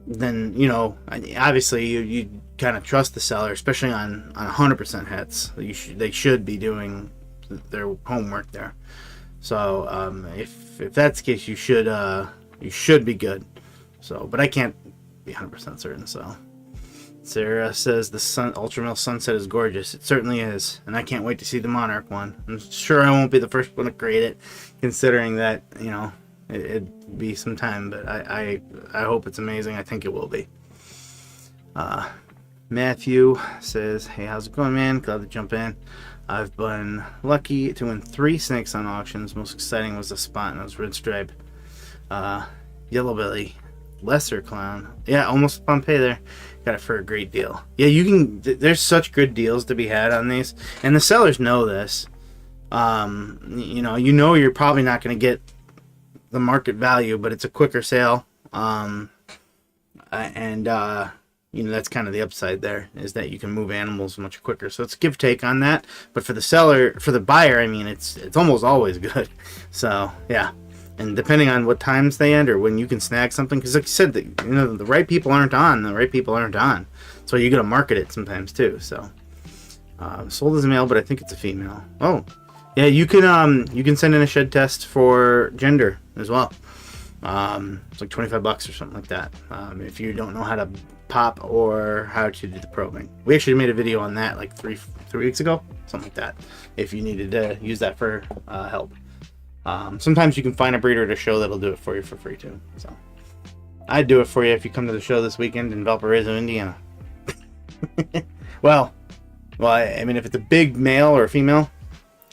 then you know, obviously you kind of trust the seller, especially on 100% hets. They should be doing their homework there. So if that's the case, you should be good. So, but I can't be 100% certain. So, Sarah says the Ultramel Sunset is gorgeous. It certainly is, and I can't wait to see the Monarch one. I'm sure I won't be the first one to create it, considering that, you know, it'd be some time. But I hope it's amazing. I think it will be. Matthew says, "Hey, how's it going, man? Glad to jump in. I've been lucky to win 3 snakes on auctions. Most exciting was the Spot-Nose Red Stripe, Yellow Belly, Lesser Clown. Yeah, almost Pompeii there. Got it for a great deal. Yeah, you can. There's such good deals to be had on these, and the sellers know this. You know you're probably not going to get the market value, but it's a quicker sale. You know, that's kind of the upside there, is that you can move animals much quicker. So it's give take on that. But for the buyer, I mean, it's almost always good. So yeah, and depending on what times they end or when you can snag something, because like you said, the right people aren't on. The right people aren't on. So you got to market it sometimes too. So sold as a male, but I think it's a female. Oh, yeah, you can send in a shed test for gender as well. It's like $25 or something like that. If you don't know how to pop or how to do the probing. We actually made a video on that like three weeks ago, something like that, if you needed to use that for help. Sometimes you can find a breeder at a show that'll do it for you for free too. So I'd do it for you if you come to the show this weekend in Valparaiso, Indiana. well, I mean, if it's a big male or a female,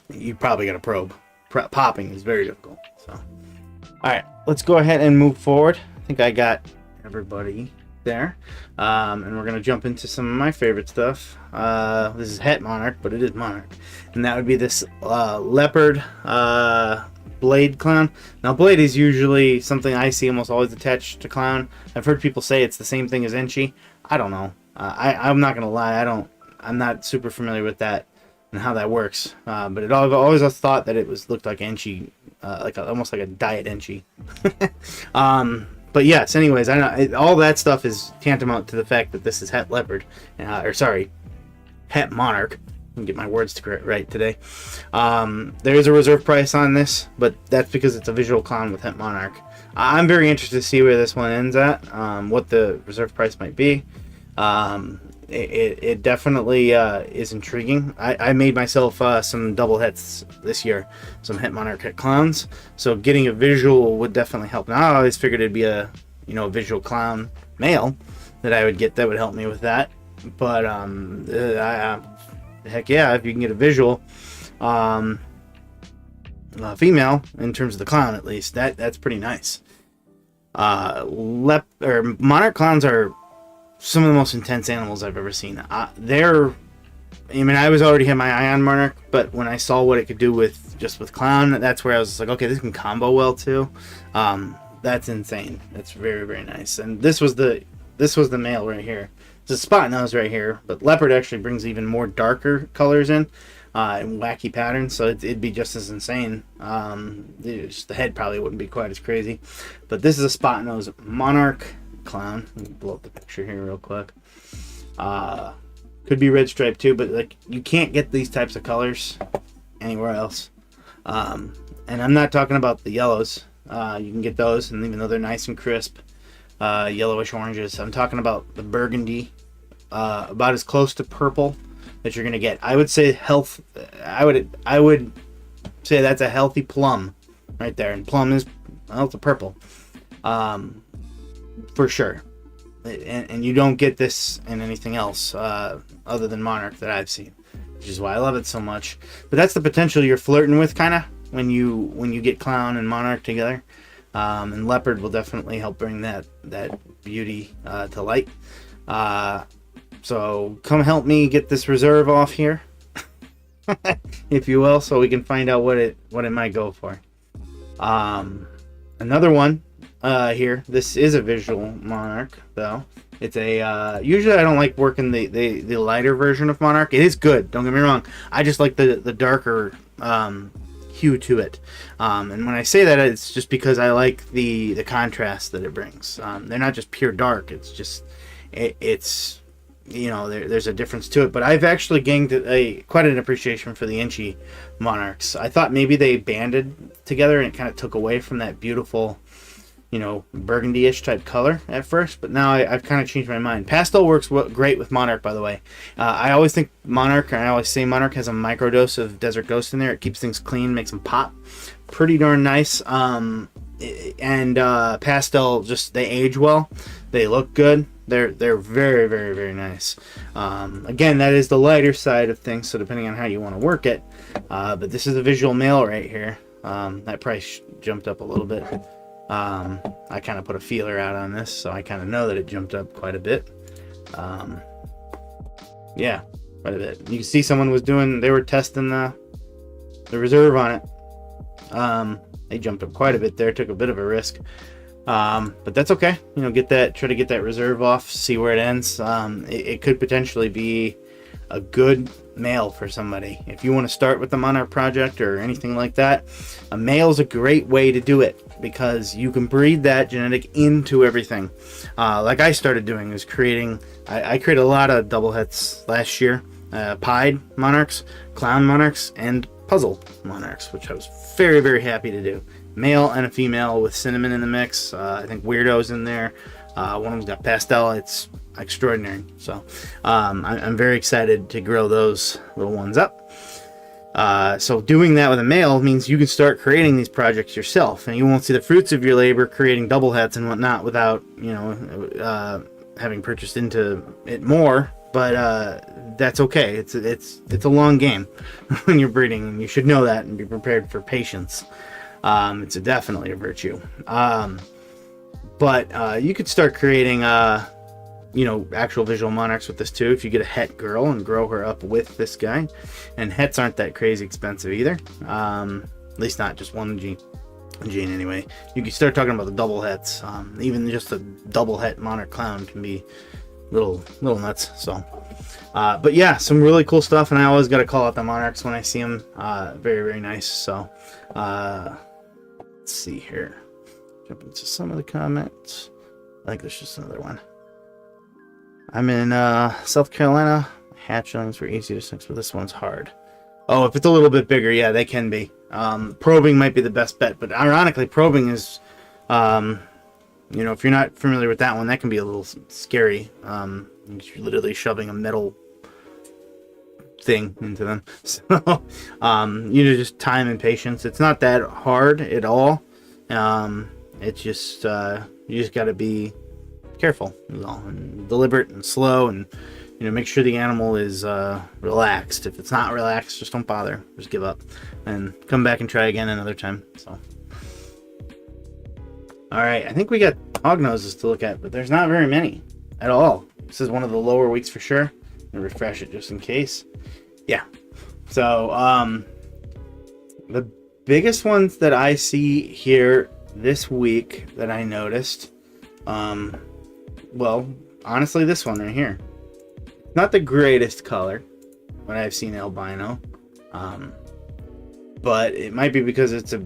you probably got to probe. Popping is very difficult. So, all right, let's go ahead and move forward. I think I got everybody there, and we're gonna jump into some of my favorite stuff. This is Het Monarch, but it is Monarch, and that would be this leopard blade clown. Now, blade is usually something I see almost always attached to clown. I've heard people say it's the same thing as Enchi. I don't know. I'm not gonna lie. I'm not super familiar with that and how that works. But I've always thought that it looked like Enchi, almost like a diet Enchi. But yes, anyways, I know all that stuff is tantamount to the fact that this is Het Leopard, Het Monarch. I can get my words right today. There is a reserve price on this, but that's because it's a visual clown with Het Monarch. I'm very interested to see where this one ends at, what the reserve price might be. It definitely is intriguing. I made myself some double hets this year, some Het Monarch Het Clowns. So getting a visual would definitely help. Now I always figured it'd be a visual clown male that I would get that would help me with that. But heck yeah, if you can get a visual female in terms of the clown, at least that's pretty nice. Monarch clowns are some of the most intense animals I've ever seen. I already had my eye on Monarch, but when I saw what it could do with clown, that's where I was just like, okay, this can combo well too. That's insane. That's very, very nice. And this was the male right here. It's a spot nose right here, but leopard actually brings even more darker colors in and wacky patterns, so it'd be just as insane. The head probably wouldn't be quite as crazy, but this is a spot nose Monarch clown. Let me blow up the picture here real quick. Could be red stripe too, but like you can't get these types of colors anywhere else. And I'm not talking about the yellows. You can get those, and even though they're nice and crisp, yellowish oranges, I'm talking about the burgundy, about as close to purple that you're gonna get. I would say I would say that's a healthy plum right there, and plum is, well, it's a purple. For sure. and you don't get this in anything else other than Monarch that I've seen, which is why I love it so much. But that's the potential you're flirting with, kind of, when you get Clown and Monarch together. And Leopard will definitely help bring that beauty to light. So come help me get this reserve off here, if you will, so we can find out what it might go for. Another one here. This is a visual Monarch, though. It's a usually I don't like working the lighter version of Monarch. It is good, don't get me wrong. I just like the darker hue to it. And when I say that, it's just because I like the contrast that it brings. They're not just pure dark. It's just it's there's a difference to it. But I've actually gained quite an appreciation for the Inchy Monarchs. I thought maybe they banded together and it kind of took away from that beautiful, burgundy-ish type color at first, but now I've kind of changed my mind. Pastel works great with Monarch, by the way. I always think Monarch, and I always say Monarch has a microdose of Desert Ghost in there. It keeps things clean, makes them pop pretty darn nice. And Pastel, just they age well, they look good. They're very, very, very nice. Again, that is the lighter side of things, so depending on how you want to work it. But this is a visual male right here. That price jumped up a little bit. I kind of put a feeler out on this, so I kind of know that it jumped up quite a bit. Yeah, quite a bit. You can see someone they were testing the reserve on it. They jumped up quite a bit there, took a bit of a risk. But that's okay. Try to get that reserve off, see where it ends. It could potentially be a good male for somebody. If you want to start with the Monarch project or anything like that, a male's a great way to do it because you can breed that genetic into everything. Like I started doing is I created a lot of double hets last year. Pied Monarchs, Clown Monarchs, and Puzzle Monarchs, which I was very, very happy to do. Male and a female with Cinnamon in the mix. I think Weirdo's in there. One of them's got Pastel. It's extraordinary. So I'm very excited to grow those little ones up. So doing that with a male means you can start creating these projects yourself, and you won't see the fruits of your labor creating double hets and whatnot without having purchased into it more. But that's okay. It's a long game when you're breeding, and you should know that and be prepared for patience. It's definitely a virtue. But you could start creating actual visual Monarchs with this too if you get a het girl and grow her up with this guy. And hets aren't that crazy expensive either. At least not just one gene anyway. You can start talking about the double hets. Even just a double het Monarch Clown can be little nuts. So but yeah, some really cool stuff, and I always got to call out the Monarchs when I see them. Very, very nice. So let's see here, jump into some of the comments. I think there's just another one. I'm in South Carolina. Hatchlings were easy to six, but this one's hard. Oh, if it's a little bit bigger, yeah, they can be. Probing might be the best bet, but ironically, probing is if you're not familiar with that one, that can be a little scary. You're literally shoving a metal thing into them. So, just time and patience. It's not that hard at all. It's just, you just got to be careful, and deliberate and slow, and, make sure the animal is relaxed. If it's not relaxed, just don't bother. Just give up and come back and try again another time. So. All right, I think we got Hognoses to look at, but there's not very many at all. This is one of the lower weeks for sure. I'm gonna refresh it just in case. Yeah. So the biggest ones that I see here this week that I noticed, well, honestly, this one right here. Not the greatest color when I've seen albino, but it might be because it's a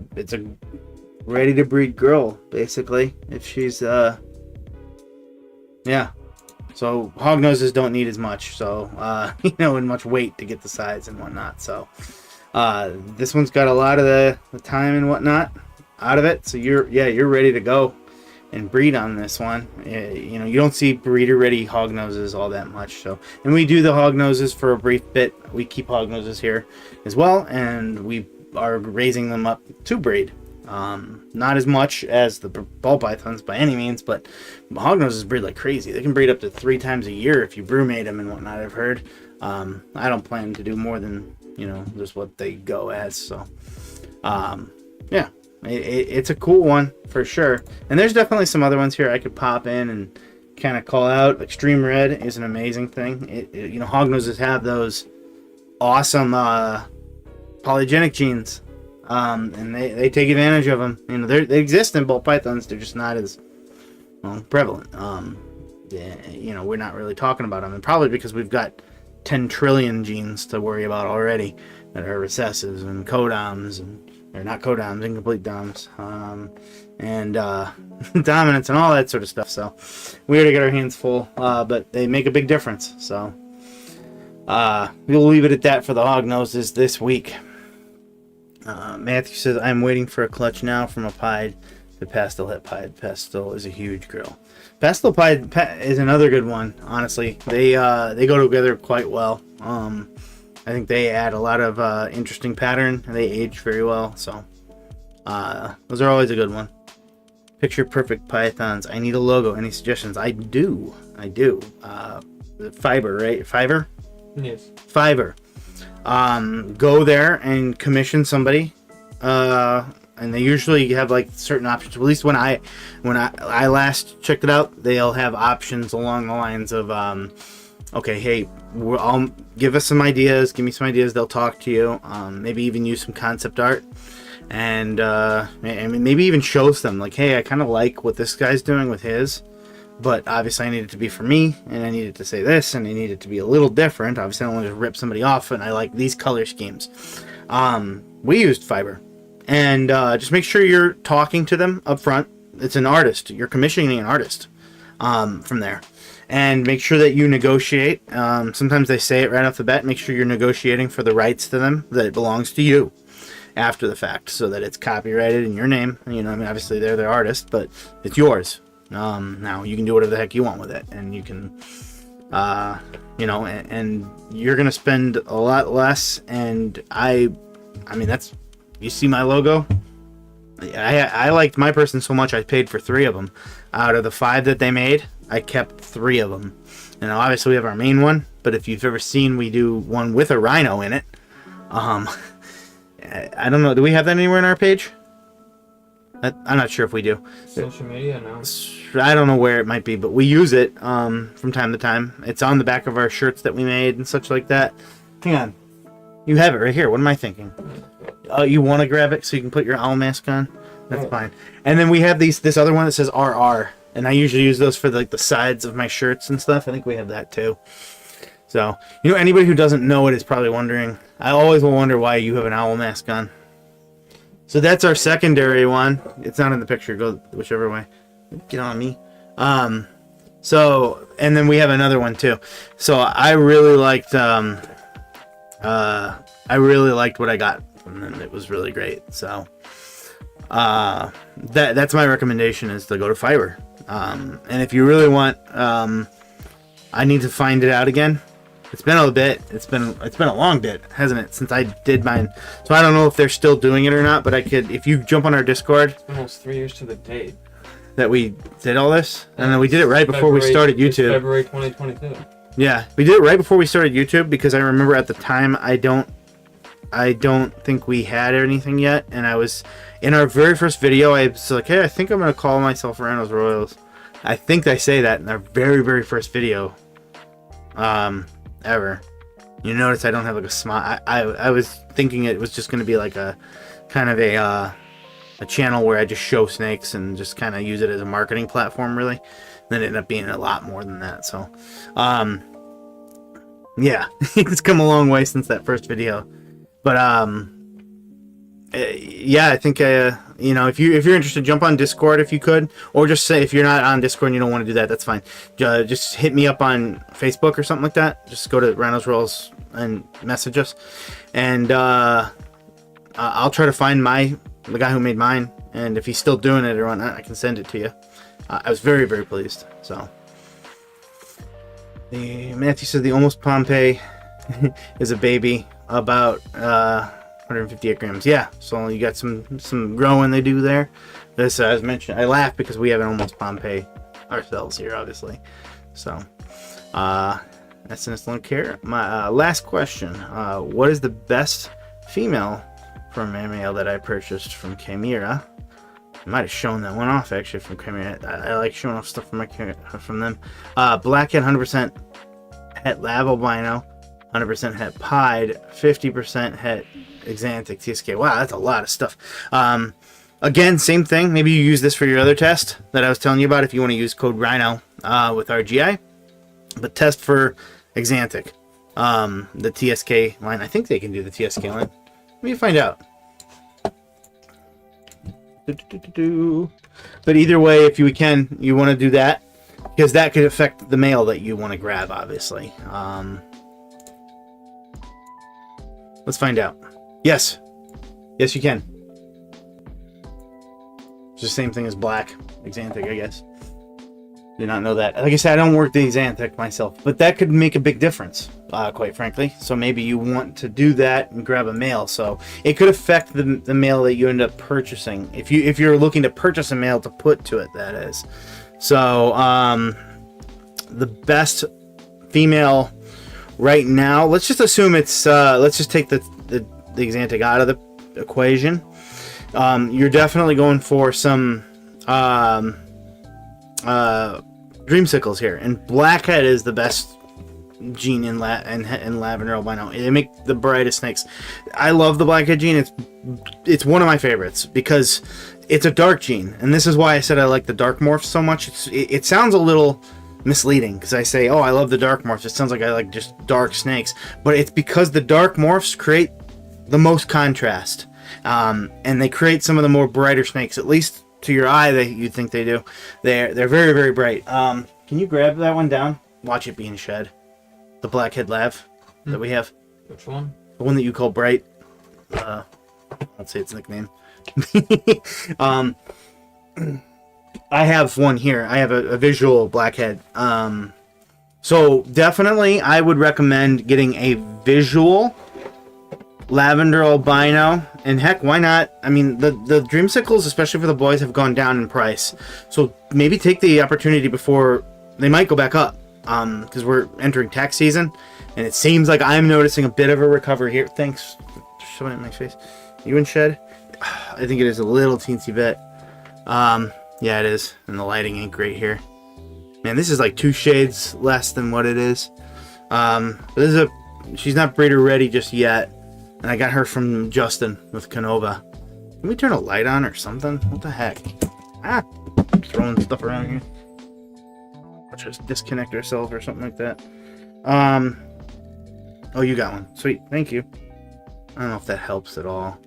ready to breed girl, basically. If she's yeah. So Hognoses don't need as much, so and much weight to get the size and whatnot. So this one's got a lot of the time and whatnot out of it. So you're ready to go and breed on this one. You don't see breeder ready Hognoses all that much. So, and we do the Hognoses for a brief bit. We keep Hognoses here as well, and we are raising them up to breed. Not as much as the ball pythons by any means, but hognoses breed like crazy. They can breed up to 3 times a year if you brumate them and whatnot, I've heard. I don't plan to do more than, just what they go as. So, yeah, it's a cool one for sure. And there's definitely some other ones here I could pop in and kind of call out. Extreme Red is an amazing thing. Hognoses have those awesome polygenic genes, and they take advantage of them. They exist in ball pythons. They're just not as prevalent. We're not really talking about them, and probably because we've got 10 trillion genes to worry about already that are recessives and codoms, or not codoms, incomplete doms, and dominance and all that sort of stuff. So we gotta get our hands full, but they make a big difference. So we'll leave it at that for the hognoses this week. Matthew says, I'm waiting for a clutch now from a pied to pastel het pied. Pastel is a huge grill. Pastel pied is another good one, honestly. They go together quite well. I think they add a lot of interesting pattern, and they age very well. So those are always a good one. Picture perfect pythons. I need a logo. Any suggestions? I do. Fiber, right? Fiverr? Yes. Fiverr. Go there and commission somebody, and they usually have like certain options. At least when I last checked it out, they'll have options along the lines of, okay, hey, I'll give us some ideas. Give me some ideas. They'll talk to you. Maybe even use some concept art, and maybe even shows them like, hey, I kind of like what this guy's doing with his. But obviously I need it to be for me, and I need it to say this, and I need it to be a little different. Obviously I don't want to rip somebody off, and I like these color schemes. We used Fiverr. And just make sure you're talking to them up front. It's an artist. You're commissioning an artist from there. And make sure that you negotiate. Sometimes they say it right off the bat. Make sure you're negotiating for the rights to them, that it belongs to you after the fact, so that it's copyrighted in your name. Obviously they're the artist, but it's yours. Now you can do whatever the heck you want with it, and you can, and you're gonna spend a lot less. And that's, you see my logo. I liked my person so much I paid for 3 of them. Out of the 5 that they made, I kept 3 of them. And obviously we have our main one, but if you've ever seen, we do one with a rhino in it. I don't know. Do we have that anywhere on our page? I'm not sure if we do. Social media, no. I don't know where it might be, but we use it from time to time. It's on the back of our shirts that we made and such like that. Hang on. You have it right here. What am I thinking? You want to grab it so you can put your owl mask on? That's fine. And then we have this other one that says RR, and I usually use those for the sides of my shirts and stuff. I think we have that too. So, anybody who doesn't know it is probably wondering. I always will wonder why you have an owl mask on. So that's our secondary one. It's not in the picture. Go whichever way. Get on me. So, and then we have another one too. So I really liked what I got from them. It was really great. So that's my recommendation, is to go to Fiverr. And if you really want, I need to find it out again. It's been a bit. It's been a long bit, hasn't it, since I did mine. So I don't know if they're still doing it or not. But I could, if you jump on our Discord. It's almost 3 years to the date that we did all this, and then we did it right before we started YouTube. February 2022. Yeah, we did it right before we started YouTube, because I remember at the time I don't think we had anything yet, and I was in our very first video. I was like, hey, I think I'm gonna call myself Rhyno's Royals. I think I say that in our very first video, ever. You notice I don't have like a smile. I was thinking it was just gonna be like a kind of a channel where I just show snakes and just kind of use it as a marketing platform, really. Then it ended up being a lot more than that. So, yeah, it's come a long way since that first video. But yeah, I think if you're interested, jump on Discord if you could, or just say if you're not on Discord and you don't want to do that, that's fine. Just hit me up on Facebook or something like that. Just go to Rhyno's Rolls and message us, and I'll try to find the guy who made mine, and if he's still doing it or whatnot, I can send it to you. I was very pleased. So Matthew said the almost Pompeii is a baby about 158 grams. Yeah, so you got some growing they do there. This, as mentioned, I laugh because we have an almost Pompeii ourselves here, obviously. So, that's an don't care. My last question: what is the best female from a male that I purchased from Chimera? I might have shown that one off actually from Chimera. I like showing off stuff from them. Blackhead 100% het Lav albino, 100% het pied, 50% het Exantic TSK. Wow, that's a lot of stuff. Again, same thing. Maybe you use this for your other test that I was telling you about if you want to use code Rhyno with RGI. But test for Exantic. The TSK line. I think they can do the TSK line. Let me find out. But either way, if you can, you want to do that. Because that could affect the male that you want to grab, obviously. Let's find out. Yes. Yes, you can. It's the same thing as black Exantic, I guess. Did not know that. Like I said, I don't work the Exantic myself, but that could make a big difference, quite frankly. So maybe you want to do that and grab a male. So it could affect the male that you end up purchasing if you're looking to purchase a male to put to it. That is. So the best female right now. Let's just assume it's. Let's just take the Exantic out of the equation. You're definitely going for some dreamsicles here, and blackhead is the best gene in lavender albino. They make the brightest snakes. I love the blackhead gene. It's one of my favorites because it's a dark gene, and this is why I said I like the dark morphs so much. It sounds a little misleading because I say, oh, I love the dark morphs. It sounds like I like just dark snakes, but it's because the dark morphs create the most contrast. And they create some of the more brighter snakes, at least to your eye. You think they do. They're very, very bright. Can you grab that one down? Watch it being shed. The blackhead lav that we have. Which one? The one that you call bright. Let's say its nickname. I have one here. I have a visual blackhead. So definitely, I would recommend getting a visual lavender albino, and heck, why not? I mean, the dreamsicles, especially for the boys, have gone down in price, so maybe take the opportunity before they might go back up, because we're entering tax season, and it seems like I'm noticing a bit of a recovery here. Thanks for shoving it in my face. You in shed? I think it is a little teensy bit. Yeah, it is, and the lighting ain't great here. Man, this is like 2 shades less than what it is. But this is she's not breeder ready just yet. And I got her from Justin with Canova. Can we turn a light on or something? What the heck? Throwing stuff around here. Let's just disconnect ourselves or something like that. Oh, you got one. Sweet. Thank you. I don't know if that helps at all.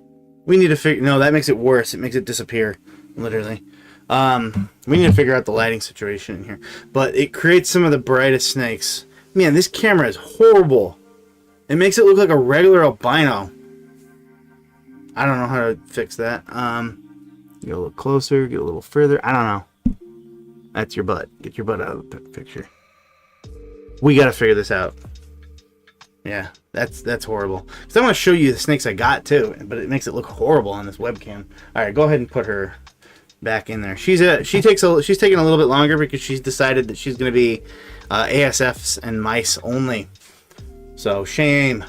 We need to figure... No, that makes it worse. It makes it disappear. Literally. We need to figure out the lighting situation in here. But it creates some of the brightest snakes. Man, this camera is horrible. It makes it look like a regular albino. I don't know how to fix that. Get a little closer, get a little further. I don't know. That's your butt. Get your butt out of the picture. We gotta figure this out. Yeah, that's horrible. Because I want to show you the snakes I got too, but it makes it look horrible on this webcam. All right, go ahead and put her back in there. She's taking a little bit longer because she's decided that she's gonna be ASFs and mice only. So shame.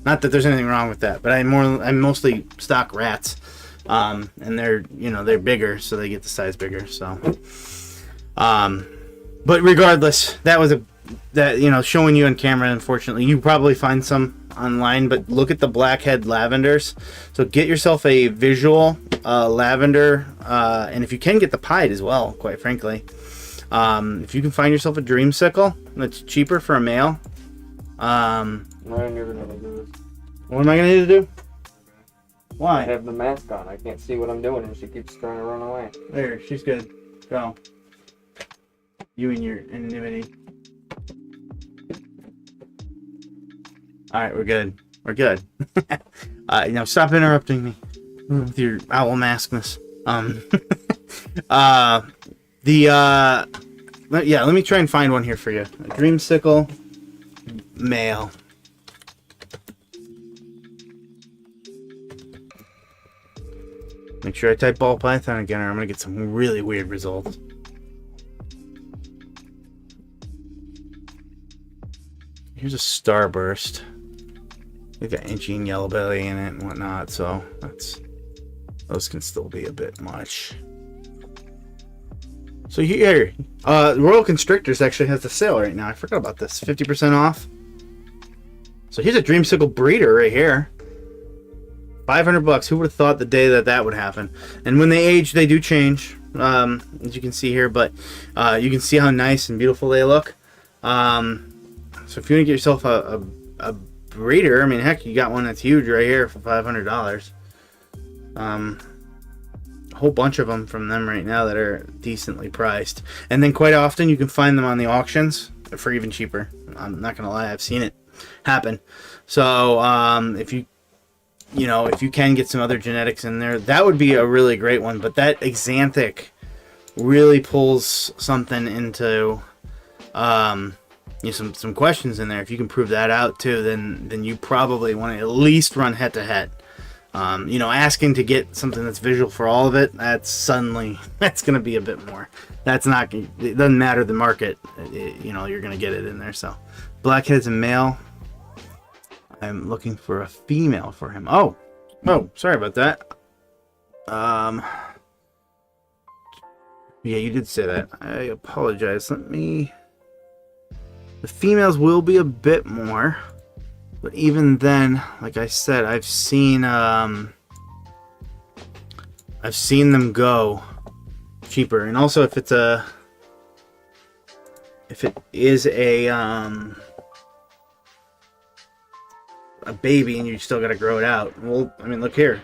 Not that there's anything wrong with that, but I'm mostly stock rats, and they're bigger, so they get the size bigger. So, but regardless, that was showing you on camera. Unfortunately, you probably find some online, but look at the blackhead lavenders. So get yourself a visual lavender, and if you can get the pied as well, quite frankly, if you can find yourself a dreamsicle that's cheaper for a male. I'm never gonna do this. What am I gonna need to do? Why? I have the mask on. I can't see what I'm doing, and she keeps trying to run away. There, she's good. Go. You and your anonymity. Alright, we're good. We're good. Now stop interrupting me with your owl maskness. Yeah, let me try and find one here for you. A dreamsicle male. Make sure I type ball python again, or I'm gonna get some really weird results. Here's a starburst. They've got inchy and yellow belly in it and whatnot, so those can still be a bit much. So here, Royal Constrictors actually has the sale right now. I forgot about this. 50% off. So here's a Dreamsicle breeder right here. 500 bucks. Who would have thought the day that would happen? And when they age, they do change, as you can see here. But you can see how nice and beautiful they look. So if you want to get yourself a breeder, I mean, heck, you got one that's huge right here for $500. A whole bunch of them from them right now that are decently priced. And then quite often you can find them on the auctions for even cheaper. I'm not gonna lie, I've seen it happen. So if you can get some other genetics in there, that would be a really great one. But that Xanthic really pulls something into some questions in there. If you can prove that out too, then you probably want to at least run head to head. Asking to get something that's visual for all of it, that's going to be a bit more. That's not, it doesn't matter the market, you're going to get it in there. So Blackhead's a male. I'm looking for a female for him. Oh, sorry about that. Yeah, you did say that. I apologize. The females will be a bit more. But even then, like I said, I've seen them go cheaper. And also, if it is a baby and you still got to grow it out. Well, I mean, look here.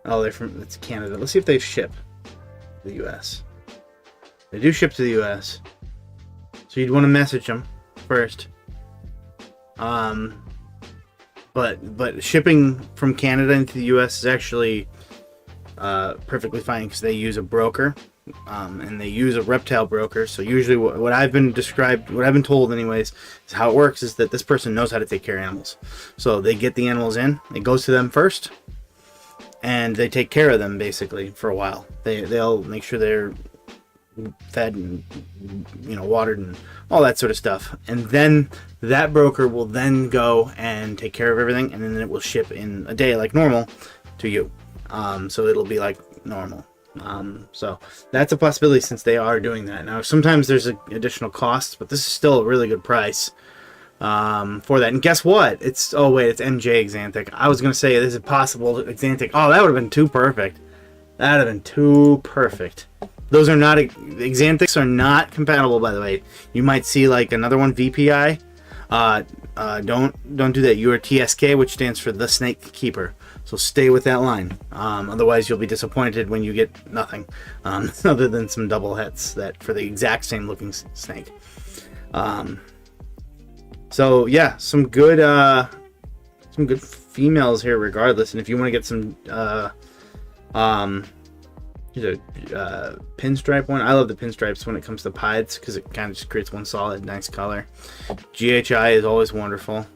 Oh, it's Canada. Let's see if they ship to the U.S. They do ship to the U.S. So you'd want to message them first. But shipping from Canada into the U.S. is actually perfectly fine because they use a broker, and they use a reptile broker. So usually, what I've been told, anyways, is how it works is that this person knows how to take care of animals. So they get the animals in, it goes to them first, and they take care of them basically for a while. They'll make sure they're fed and watered and all that sort of stuff, and then that broker will then go and take care of everything, and then it will ship in a day like normal to you. So it'll be like normal. So that's a possibility since they are doing that. Now sometimes there's additional costs, but this is still a really good price for that. And guess what? It's MJ Xanthic. I was gonna say this is possible Xanthic. Oh, that would have been too perfect. That would have been too perfect. Those are not, Xanthics are not compatible, by the way. You might see like another one, VPI. Don't do that. You are TSK, which stands for the Snake Keeper. So stay with that line. Otherwise, you'll be disappointed when you get nothing, other than some double hits that for the exact same looking snake. So yeah, some good females here, regardless. And if you want to get some, here's a pinstripe one. I love the pinstripes when it comes to pieds because it kind of just creates one solid nice color. GHI is always wonderful.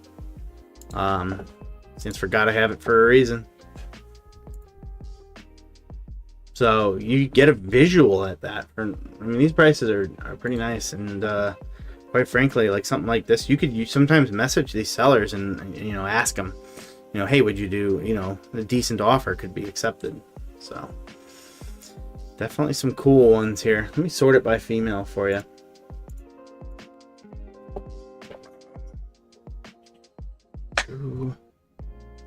Stands for gotta have it for a reason. So you get a visual at that. These prices are pretty nice, and quite frankly, like something like this, you sometimes message these sellers and ask them, hey, would you do, a decent offer could be accepted. So definitely some cool ones here. Let me sort it by female for you. Ooh.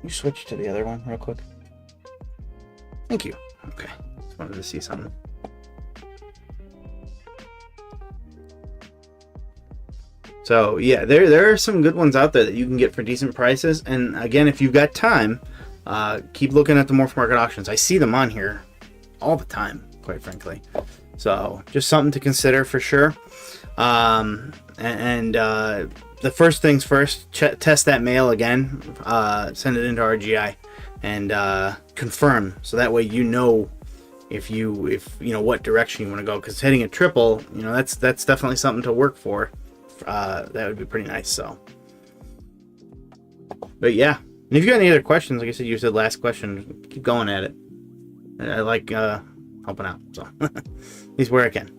You switch to the other one real quick. Thank you. Okay. Just wanted to see something. So yeah, there are some good ones out there that you can get for decent prices. And again, if you've got time, keep looking at the Morphmarket Auctions. I see them on here all the time, quite frankly. So just something to consider for sure. The first things first, test that male again, send it into RGI and confirm, so that way if what direction you want to go, because hitting a triple, that's definitely something to work for. That would be pretty nice. So, but yeah, and if you got any other questions, like I said, you said last question, keep going at it. I like helping out, so at least where I can.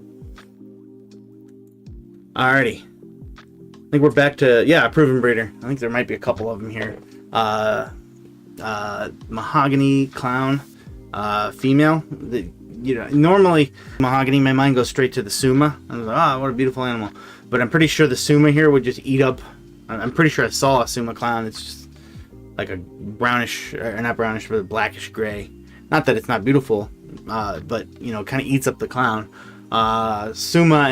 Alrighty, I think we're back to a proven breeder. I think there might be a couple of them here. Mahogany clown, female. Normally mahogany, my mind goes straight to the Suma. I was like, what a beautiful animal. But I'm pretty sure the Suma here would just eat up. I'm pretty sure I saw a Suma clown. It's just like a brownish, or not brownish, but a blackish gray. Not that it's not beautiful, but kind of eats up the clown. Suma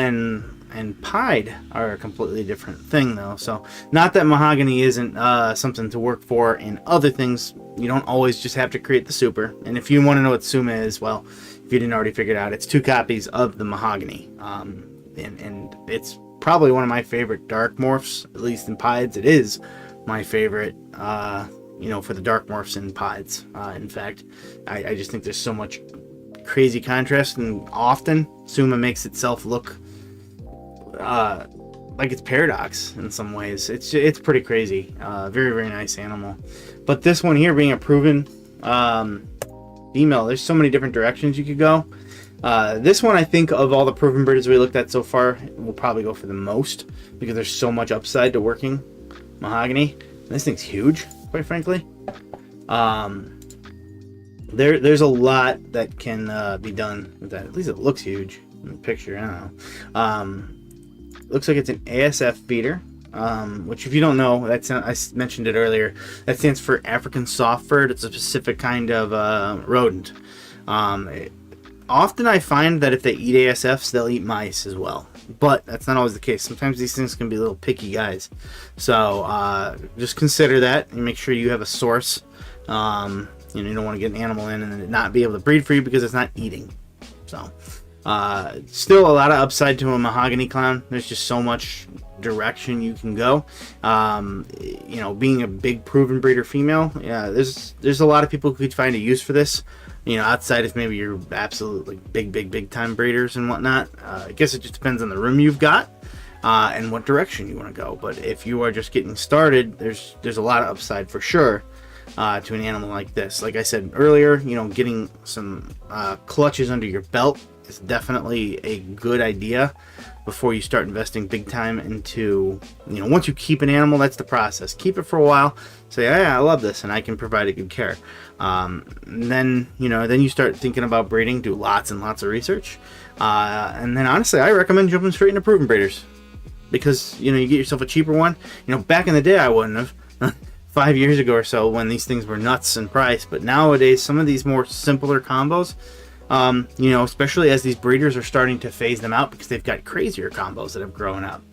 and pied are a completely different thing, though. So not that mahogany isn't something to work for in other things. You don't always just have to create the super. And if you want to know what Suma is, well, if you didn't already figure it out, it's 2 copies of the mahogany. And it's probably one of my favorite dark morphs, at least in pieds. It is my favorite, for the dark morphs in pieds. In fact, I just think there's so much crazy contrast, and often Suma makes itself look like it's paradox in some ways. It's pretty crazy. Very, very nice animal. But this one here being a proven female, there's so many different directions you could go. This one, I think, of all the proven breeders we looked at so far, will probably go for the most, because there's so much upside to working mahogany. This thing's huge, quite frankly. There's a lot that can be done with that. At least it looks huge in the picture. I don't know. Looks like it's an ASF feeder, which, if you don't know, I mentioned it earlier. That stands for African soft furred. It's a specific kind of rodent. Often I find that if they eat ASFs, they'll eat mice as well. But that's not always the case. Sometimes these things can be little picky guys. So just consider that and make sure you have a source. You don't want to get an animal in and then not be able to breed for you because it's not eating. So still a lot of upside to a mahogany clown. There's just so much direction you can go. Being a big proven breeder female, there's a lot of people who could find a use for this. Outside of maybe your absolutely big time breeders and whatnot. I guess it just depends on the room you've got and what direction you want to go. But if you are just getting started, there's a lot of upside for sure to an animal like this. Like I said earlier, getting some clutches under your belt is definitely a good idea before you start investing big time into, once you keep an animal, that's the process. Keep it for a while, say, I love this and I can provide a good care. Then you start thinking about breeding, do lots and lots of research. And then honestly, I recommend jumping straight into proven breeders because, you get yourself a cheaper one. Back in the day, I wouldn't have 5 years ago or so when these things were nuts in price. But nowadays, some of these more simpler combos, especially as these breeders are starting to phase them out because they've got crazier combos that have grown up.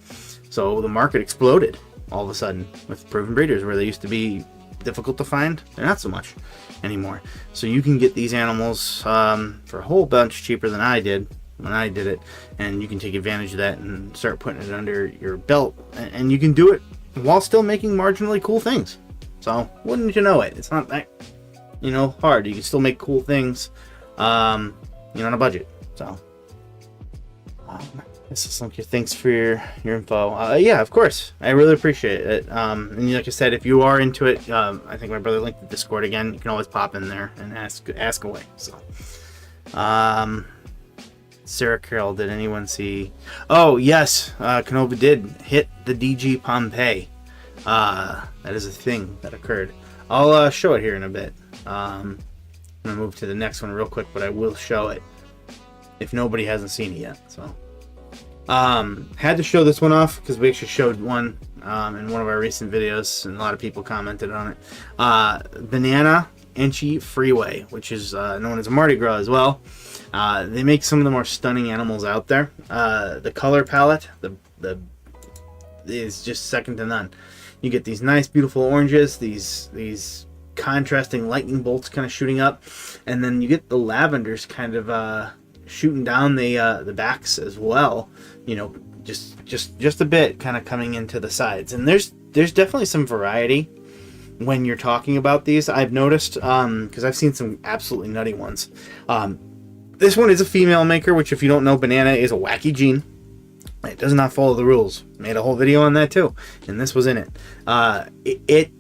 So the market exploded all of a sudden with proven breeders where they used to be difficult to find. They're not so much anymore. So you can get these animals for a whole bunch cheaper than I did when I did it, and you can take advantage of that and start putting it under your belt, and you can do it while still making marginally cool things. So wouldn't you know it? It's not that hard. You can still make cool things on a budget. So this is like your thanks for your info. Yeah, of course, I really appreciate it. And like I said, if you are into it, I think my brother linked the Discord again. You can always pop in there and ask away. So Sarah Carroll, did anyone see? Oh yes, Canova did hit the DG Pompeii. That is a thing that occurred. I'll show it here in a bit. I'm gonna move to the next one real quick, but I will show it if nobody hasn't seen it yet. So had to show this one off because we actually showed one in one of our recent videos and a lot of people commented on it. Banana Enchi Freeway, which is known as Mardi Gras as well. They make some of the more stunning animals out there. The color palette is just second to none. You get these nice beautiful oranges, these contrasting lightning bolts kind of shooting up, and then you get the lavenders kind of shooting down the backs as well. Just a bit kind of coming into the sides, and there's definitely some variety when you're talking about these. I've noticed because I've seen some absolutely nutty ones. This one is a female maker, which if you don't know, banana is a wacky gene. It does not follow the rules. Made a whole video on that too, and this was in it. It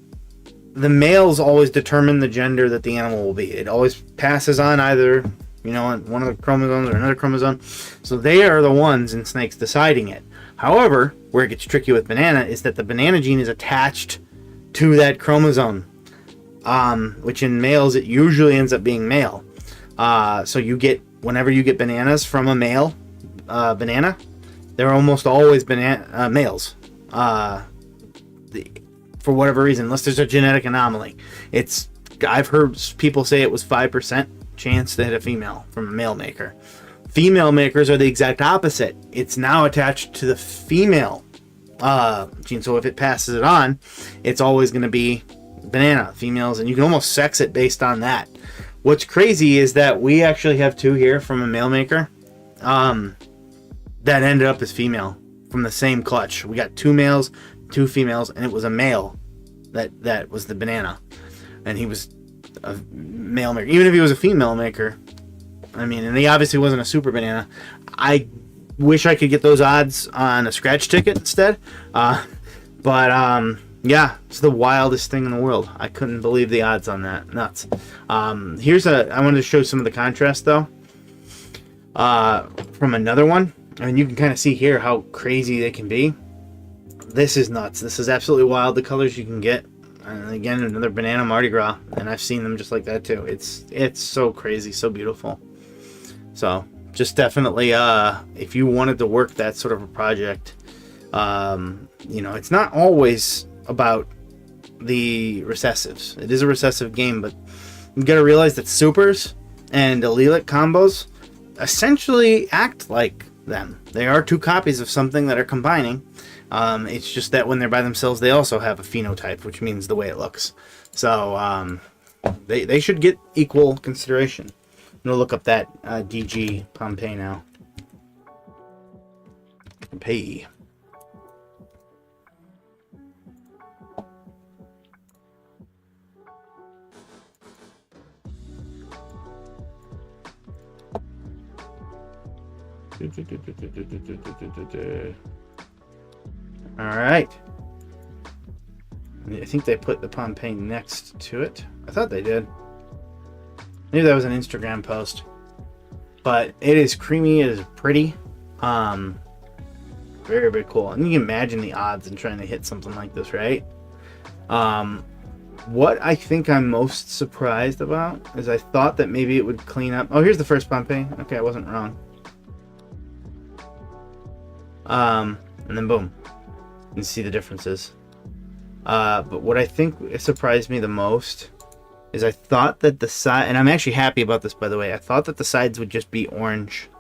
the males always determine the gender that the animal will be. It always passes on either, you know, one of the chromosomes or another chromosome. So they are the ones in snakes deciding it. However, where it gets tricky with banana is that the banana gene is attached to that chromosome, which in males it usually ends up being male. So you get, whenever you get bananas from a male banana, they're almost always males. For whatever reason, unless there's a genetic anomaly. I've heard people say it was 5% chance to hit a female from a male maker. Female makers are the exact opposite. It's now attached to the female gene, so if it passes it on, it's always going to be banana females, and you can almost sex it based on that. What's crazy is that we actually have 2 here from a male maker that ended up as female from the same clutch. We got 2 males, 2 females, and it was a male that was the banana, and he was a male maker. Even if he was a female maker, I mean, and he obviously wasn't a super banana. I wish I could get those odds on a scratch ticket instead, but yeah, it's the wildest thing in the world. I couldn't believe the odds on that. Nuts. I wanted to show some of the contrast though from another one. I mean, you can kind of see here how crazy they can be. This is nuts. This is absolutely wild, the colors you can get. And again, another banana Mardi Gras, and I've seen them just like that too. It's so crazy, so beautiful. So just definitely, if you wanted to work that sort of a project, you know, it's not always about the recessives. It is a recessive game, but you got to realize that supers and allelic combos essentially act like them. They are 2 copies of something that are combining. It's just that when they're by themselves, they also have a phenotype, which means the way it looks. So they should get equal consideration. I'm going to look up that DG Pompeii now. Pompeii. All right. I think they put the Pompeii next to it. I thought they did. Maybe that was an Instagram post. But it is creamy. It is pretty. Very, very cool. And you can imagine the odds in trying to hit something like this, right? What I think I'm most surprised about is I thought that maybe it would clean up. Oh, here's the first Pompeii. Okay, I wasn't wrong. And then boom. You see the differences. But what I think surprised me the most is I thought that the side, and I'm actually happy about this, by the way. I thought that the sides would just be orange.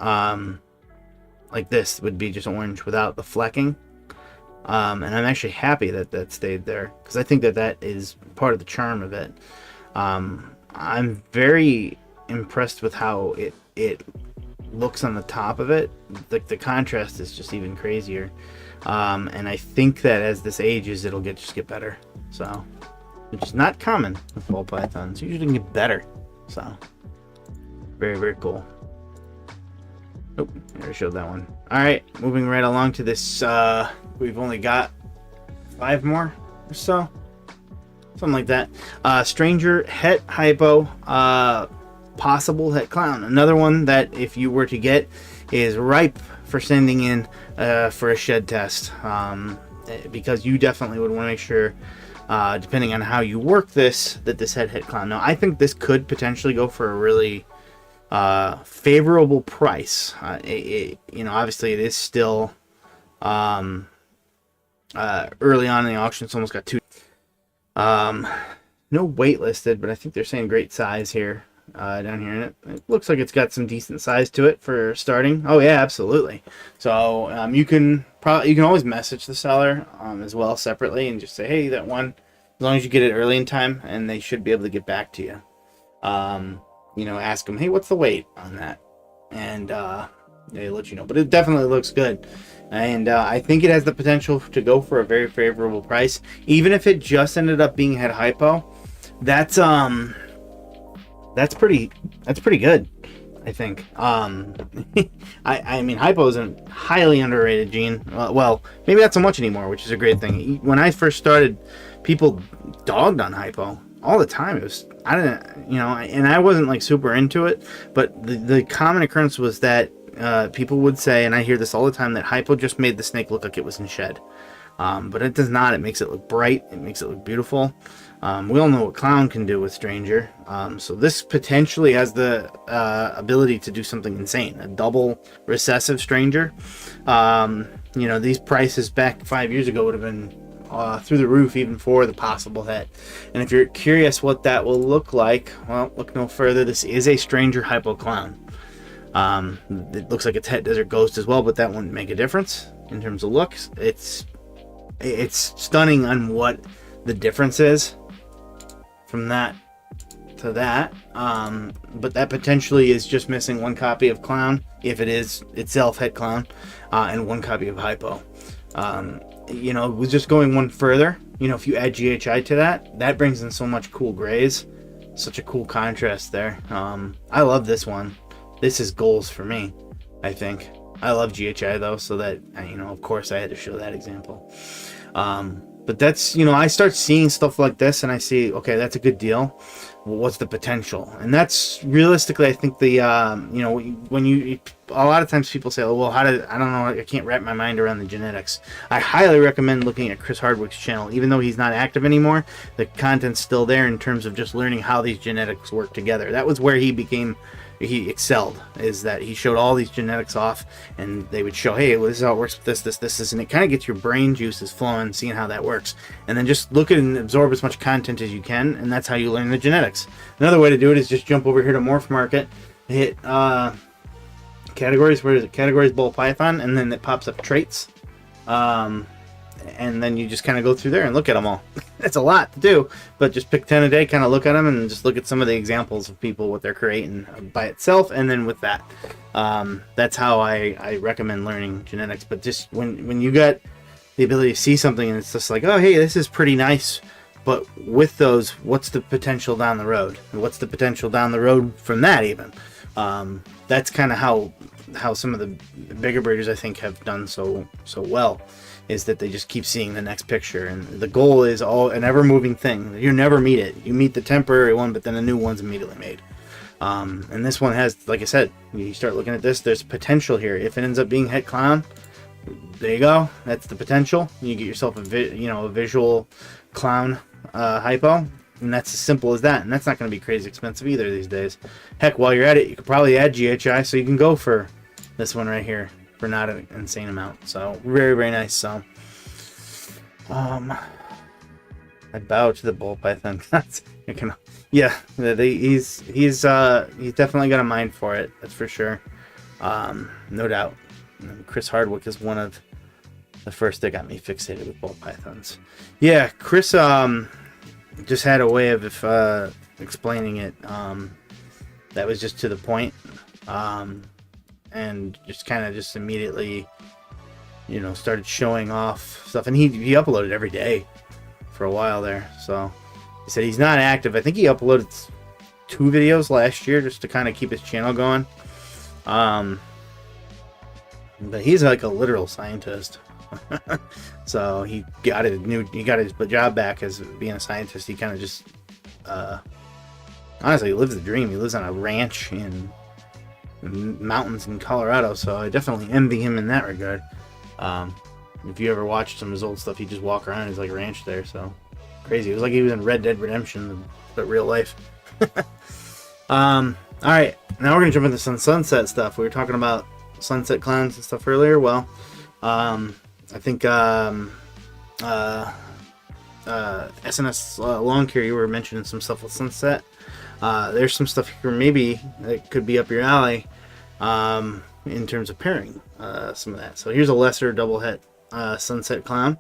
Like this would be just orange without the flecking. And I'm actually happy that that stayed there, because I think that that is part of the charm of it. I'm very impressed with how it looks on the top of it. Like the contrast is just even crazier. And I think that as this ages, it'll just get better. So, which is not common with ball pythons. Usually can get better. So, very, very cool. Oh, I already showed that one. All right, moving right along to this. We've only got 5 more or so. Something like that. Stranger Het Hypo. Possible Het Clown. Another one that if you were to get is ripe for sending in for a shed test, because you definitely would want to make sure, depending on how you work this, that this Het Clown. Now, I think this could potentially go for a really favorable price. You know, obviously it is still early on in the auction. It's almost got 2. No weight listed, but I think they're saying great size here. Down here, and it looks like it's got some decent size to it for starting. Oh yeah, absolutely. So you can always message the seller as well separately and just say, hey, that one, as long as you get it early in time, and they should be able to get back to you. You know, ask them, hey, what's the weight on that, and they let you know. But it definitely looks good, and I think it has the potential to go for a very favorable price, even if it just ended up being Het Hypo. That's pretty good. I think. I mean, hypo is a highly underrated gene. Well, maybe not so much anymore, which is a great thing. When I first started, people dogged on hypo all the time. It was, I didn't, and I wasn't like super into it, but the common occurrence was that people would say, and I hear this all the time, that hypo just made the snake look like it was in shed. But it does not. It makes it look bright. It makes it look beautiful. We all know what clown can do with stranger. So this potentially has the ability to do something insane. A double recessive stranger. These prices back 5 years ago would have been through the roof, even for the possible hit. And if you're curious what that will look like, well, look no further. This is a stranger hypo clown. It looks like it's Het Desert Ghost as well, but that wouldn't make a difference in terms of looks. It's stunning on what the difference is from that to that. But that potentially is just missing one copy of clown, if it is itself Het clown, and one copy of hypo. With just going one further, if you add GHI to that brings in so much cool grays, such a cool contrast there. I love this one. This is goals for me, I think. I love GHI though, so that, of course I had to show that example. But that's, I start seeing stuff like this and I see, okay, that's a good deal. Well, what's the potential? And that's realistically, I think a lot of times people say, oh, well, I don't know, I can't wrap my mind around the genetics. I highly recommend looking at Chris Hardwick's channel. Even though he's not active anymore, the content's still there in terms of just learning how these genetics work together. That was where he excelled, is that he showed all these genetics off, and they would show, hey, well, this is how it works with this, and it kind of gets your brain juices flowing, seeing how that works, and then just look at and absorb as much content as you can, and that's how you learn the genetics. Another way to do it is just jump over here to Morphmarket, hit categories. Where is it? Categories ball python, and then it pops up traits, and then you just kind of go through there and look at them all. It's a lot to do, but just pick 10 a day, kind of look at them and just look at some of the examples of people, what they're creating by itself, and then with that. That's how I recommend learning genetics. But just when you got the ability to see something and it's just like, oh, hey, this is pretty nice, but with those, what's the potential down the road? And what's the potential down the road from that even? That's kind of how some of the bigger breeders, I think, have done so well. Is that they just keep seeing the next picture, and the goal is an ever-moving thing. You never meet it. You meet the temporary one, but then a new one's immediately made. And this one has, like I said, you start looking at this, there's potential here. If it ends up being Het clown, there you go. That's the potential. You get yourself a visual clown hypo, and that's as simple as that. And that's not going to be crazy expensive either these days. Heck, while you're at it, you could probably add GHI, so you can go for this one right here for not an insane amount. So very, very nice. So I bow to the ball python. Yeah, he's definitely got a mind for it, that's for sure. No doubt. And Chris Hardwick is one of the first that got me fixated with ball pythons. Yeah, Chris just had a way of explaining it that was just to the point. And just kind of just immediately, started showing off stuff. And he uploaded every day for a while there. So he said he's not active. I think he uploaded 2 videos last year just to kind of keep his channel going. But he's like a literal scientist. So he got his job back as being a scientist. He kind of just, honestly, he lives the dream. He lives on a ranch in mountains in Colorado, so I definitely envy him in that regard. If you ever watched some of his old stuff, he just walk around, he's like a ranch there, so crazy. It was like he was in Red Dead Redemption, but real life. Alright, now we're gonna jump into some sunset stuff. We were talking about sunset clowns and stuff earlier. Well, I think SNS Lawn Care, you were mentioning some stuff with sunset. There's some stuff here maybe that could be up your alley in terms of pairing some of that. So here's a lesser double het sunset clown.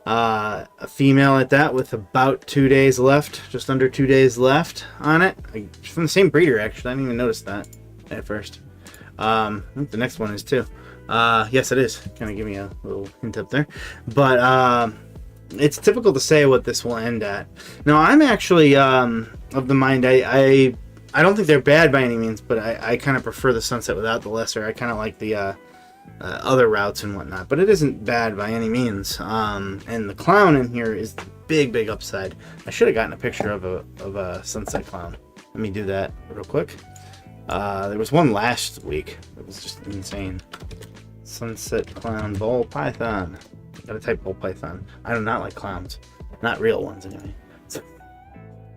A female at that with about 2 days left, just under 2 days left on it. From the same breeder, actually. I didn't even notice that at first. I think the next one is too. Yes, it is. Kind of give me a little hint up there. But it's typical to say what this will end at. Now, I'm actually of the mind, I I don't think they're bad by any means, but I kind of prefer the Sunset without the lesser. I kind of like the other routes and whatnot, but it isn't bad by any means. And the clown in here is the big upside. I should have gotten a picture of a Sunset clown. Let me do that real quick. There was one last week. It was just insane. Sunset clown ball python. Gotta type ball python. I do not like clowns. Not real ones, anyway.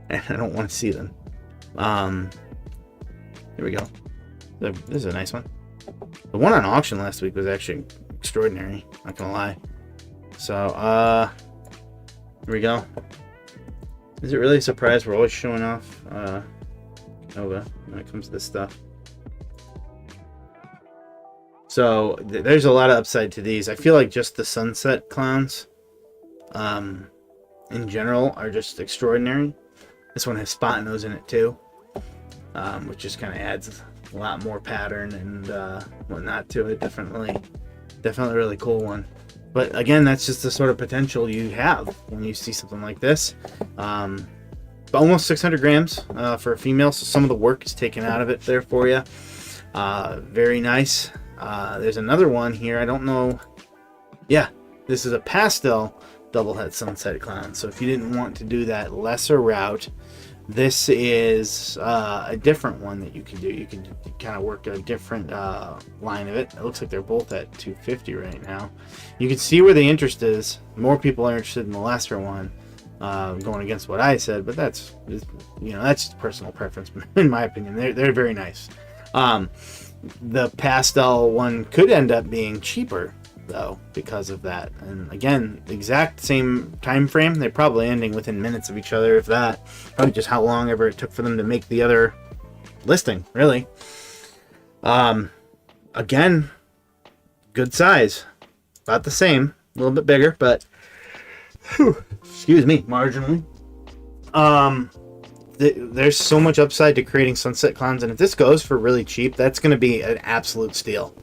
And I don't want to see them. Here we go. This is a nice one. The one on auction last week was actually extraordinary. Not gonna lie. So, here we go. Is it really a surprise we're always showing off Nova when it comes to this stuff? So there's a lot of upside to these. I feel like just the Sunset clowns, in general, are just extraordinary. This one has spot nose in it too, which just kind of adds a lot more pattern and whatnot to it. Definitely a really cool one. But again, that's just the sort of potential you have when you see something like this. But almost 600 grams for a female, so some of the work is taken out of it there for you. Very nice. There's another one here. I don't know. Yeah, this is a pastel doublehead Sunset clown. So if you didn't want to do that lesser route, this is a different one that you can do. You can kind of work a different line of it. It looks like they're both at 250 right now. You can see where the interest is. More people are interested in the lesser one, going against what I said, but that's just personal preference in my opinion. They're very nice. The pastel one could end up being cheaper though because of that, and again, the exact same time frame. They're probably ending within minutes of each other, if that. Probably just how long ever it took for them to make the other listing, really. Again, good size, about the same, a little bit bigger, but excuse me, marginally. There's so much upside to creating Sunset clowns, and if this goes for really cheap, that's going to be an absolute steal.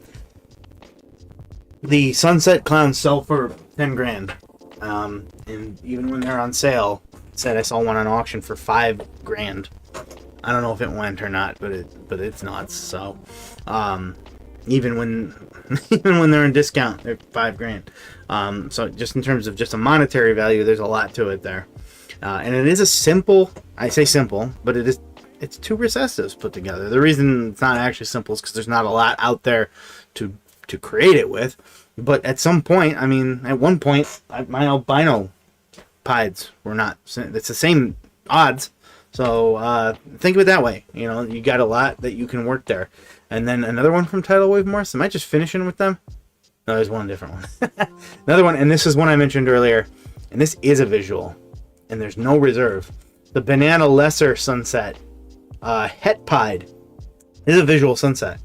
The Sunset clowns sell for 10 grand, and even when they're on sale, I saw one on auction for 5 grand. I don't know if it went or not, but it's nuts. So, even when they're in discount, they're 5 grand. So just in terms of just a monetary value, there's a lot to it there. And it is a simple, I say simple, but it's 2 recessives put together. The reason it's not actually simple is because there's not a lot out there to create it with. But at some point, I mean, at one point, my albino pieds were not, it's the same odds. So think of it that way. You got a lot that you can work there. And then another one from Tidal Wave Morse. Am I just finishing with them? No, there's one different one. Another one, and this is one I mentioned earlier. And this is a visual. And there's no reserve. The Banana Lesser Sunset Het Pied is a visual sunset.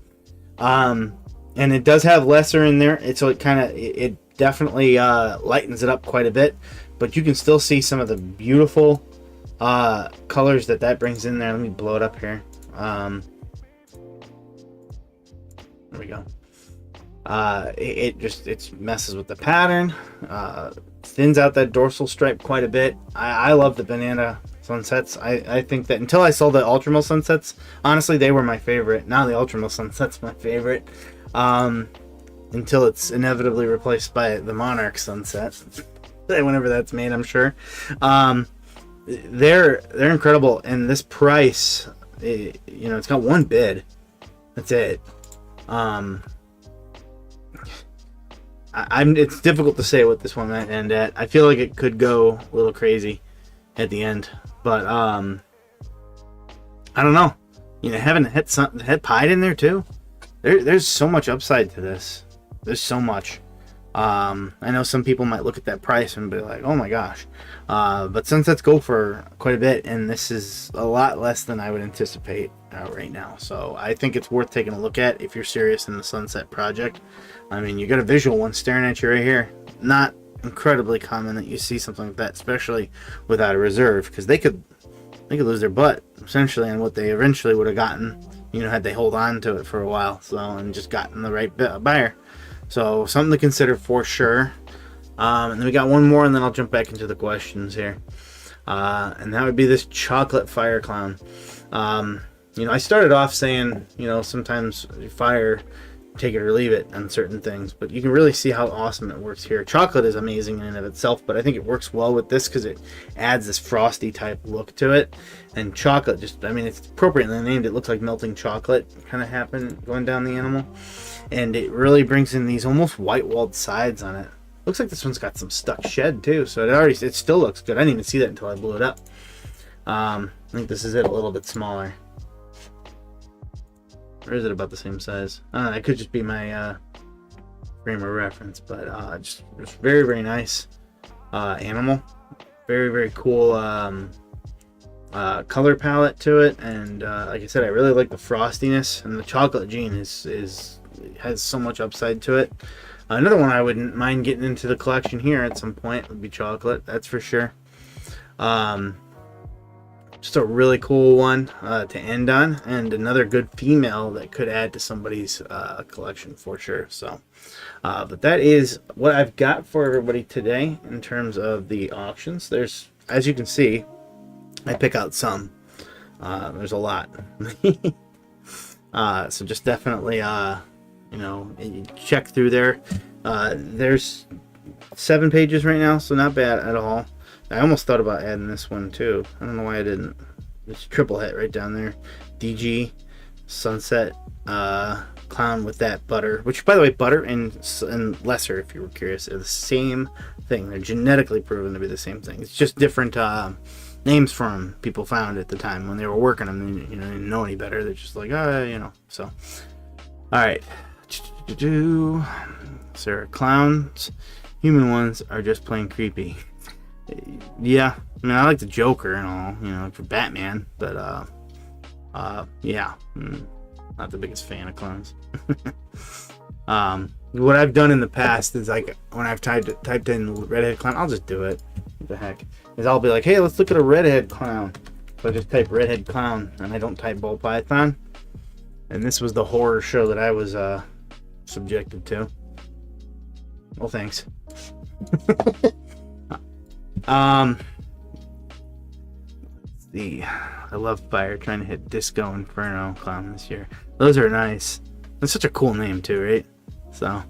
And it does have lesser in there. So it definitely lightens it up quite a bit. But you can still see some of the beautiful colors that brings in there. Let me blow it up here. There we go. It messes with the pattern. Thins out that dorsal stripe quite a bit. I love the Banana Sunsets. I think that until I saw the Ultramil Sunsets, honestly, they were my favorite. Now the Ultramil Sunset's my favorite. Until it's inevitably replaced by the Monarch Sunset. Whenever that's made, I'm sure. They're incredible, and this price, it's got one bid. That's it. It's difficult to say what this one might end at. I feel like it could go a little crazy at the end, but I don't know. Having a Het Pied in there too. There's so much upside to this. There's so much. I know some people might look at that price and be like, "Oh my gosh," but sunsets go for quite a bit, and this is a lot less than I would anticipate right now. So I think it's worth taking a look at if you're serious in the sunset project. I mean, you got a visual one staring at you right here. Not incredibly common that you see something like that, especially without a reserve, because they could lose their butt essentially on what they eventually would have gotten, had they hold on to it for a while, and just gotten the right buyer. So something to consider for sure. And then we got one more, and then I'll jump back into the questions here. And that would be this Chocolate Fire Clown. You know, I started off saying, you know, sometimes fire, take it or leave it on certain things, but you can really see how awesome it works here. Chocolate is amazing in and of itself, but I think it works well with this because it adds this frosty type look to it. And chocolate just, I mean, it's appropriately named. It looks like melting chocolate kind of happened going down the animal. And it really brings in these almost white walled sides on it. Looks like this one's got some stuck shed too, so it still looks good. I didn't even see that until I blew it up. I think this is it, a little bit smaller. Or is it about the same size? I don't know, it could just be my frame of reference, but just very, very nice animal. Very, very cool color palette to it, and like I said, I really like the frostiness, and the chocolate gene has so much upside to it. Another one I wouldn't mind getting into the collection here at some point would be chocolate, that's for sure. Just a really cool one to end on, and another good female that could add to somebody's collection for sure. So but that is what I've got for everybody today in terms of the auctions. There's, as you can see, I pick out some. There's a lot. So just definitely you know, check through there. There's 7 pages right now, so not bad at all. I almost thought about adding this one too. I don't know why I didn't. It's triple hit right down there. DG, Sunset, Clown with that butter. Which, by the way, butter and lesser, if you were curious, are the same thing. They're genetically proven to be the same thing. It's just different names for them. People found at the time when they were working them. They, you know, didn't know any better. They're just like, you know. So, all right. Sarah, clowns, human ones are just plain creepy. Yeah, I mean, I like the Joker and all, you know, for Batman, but yeah, not the biggest fan of clowns. What I've done in the past is, like, when I've typed in redhead clown, I'll just do it. What the heck? Is I'll be like, hey, let's look at a redhead clown. So I just type redhead clown, and I don't type ball python. And this was the horror show that I was subjected to. Well, thanks. Let's see. I love fire. Trying to hit Disco Inferno Clown this year. Those are nice. That's such a cool name too, right? So,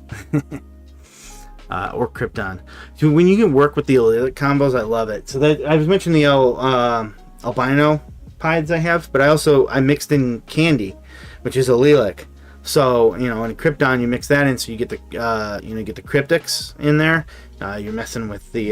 or Krypton. So when you can work with the allelic combos, I love it. So that I've mentioned the albino pieds I have, but I mixed in Candy, which is allelic. So, you know, in Krypton, you mix that in, so you get the get the cryptics in there. You're messing with the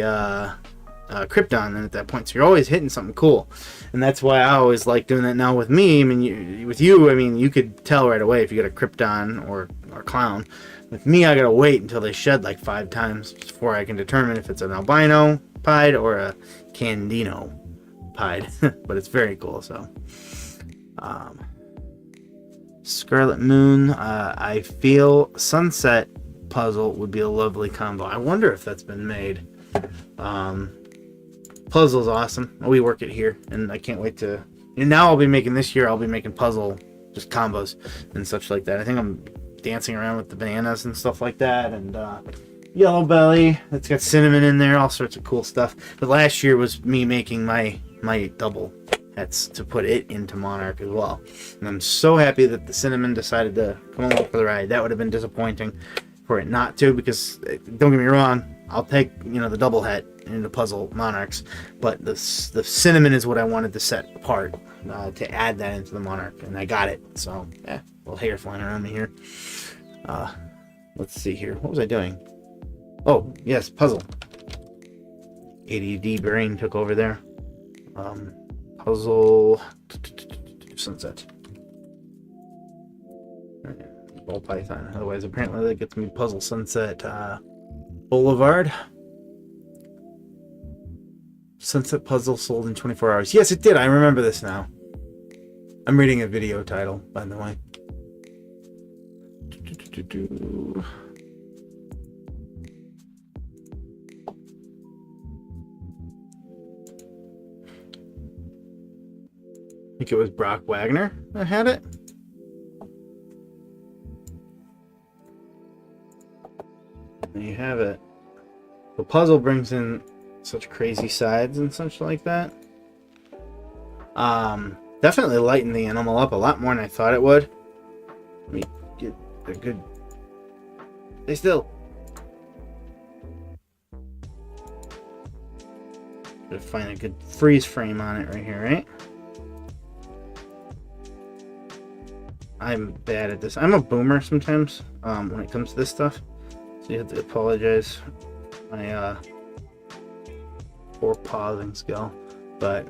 Krypton then at that point, so you're always hitting something cool, and that's why I always like doing that. Now with me, I mean, you could tell right away if you get a Krypton or clown. With me, I gotta wait until they shed like 5 times before I can determine if it's an albino pied or a Candino pied. But it's very cool. So Scarlet Moon, I feel Sunset Puzzle would be a lovely combo. I wonder if that's been made. Puzzle's awesome. We work it here, and I can't wait to. And now I'll be making this year. I'll be making puzzle just combos and such like that. I think I'm dancing around with the bananas and stuff like that, and Yellow Belly. It's got cinnamon in there, all sorts of cool stuff. But last year was me making my double hets to put it into Monarch as well. And I'm so happy that the cinnamon decided to come along for the ride. That would have been disappointing for it not to, because don't get me wrong, I'll take, you know, the double het into puzzle monarchs, but the cinnamon is what I wanted to set apart to add that into the monarch, and I got it. So yeah, little hair flying around me here. Let's see here, what was I doing? Oh yes, puzzle. ADD brain took over there. Puzzle Sunset. Ball python. Otherwise, apparently that gets me Puzzle Sunset Boulevard. Sunset Puzzle sold in 24 hours. Yes, it did. I remember this now. I'm reading a video title, by the way. I think it was Brock Wagner that had it. There you have it. The puzzle brings in such crazy sides and such like that. Definitely lightened the animal up a lot more than I thought it would. Let me get a good... Stay still. Gotta find a good freeze frame on it right here, right? I'm bad at this. I'm a boomer sometimes when it comes to this stuff. So you have to apologize for my poor pausing skill. But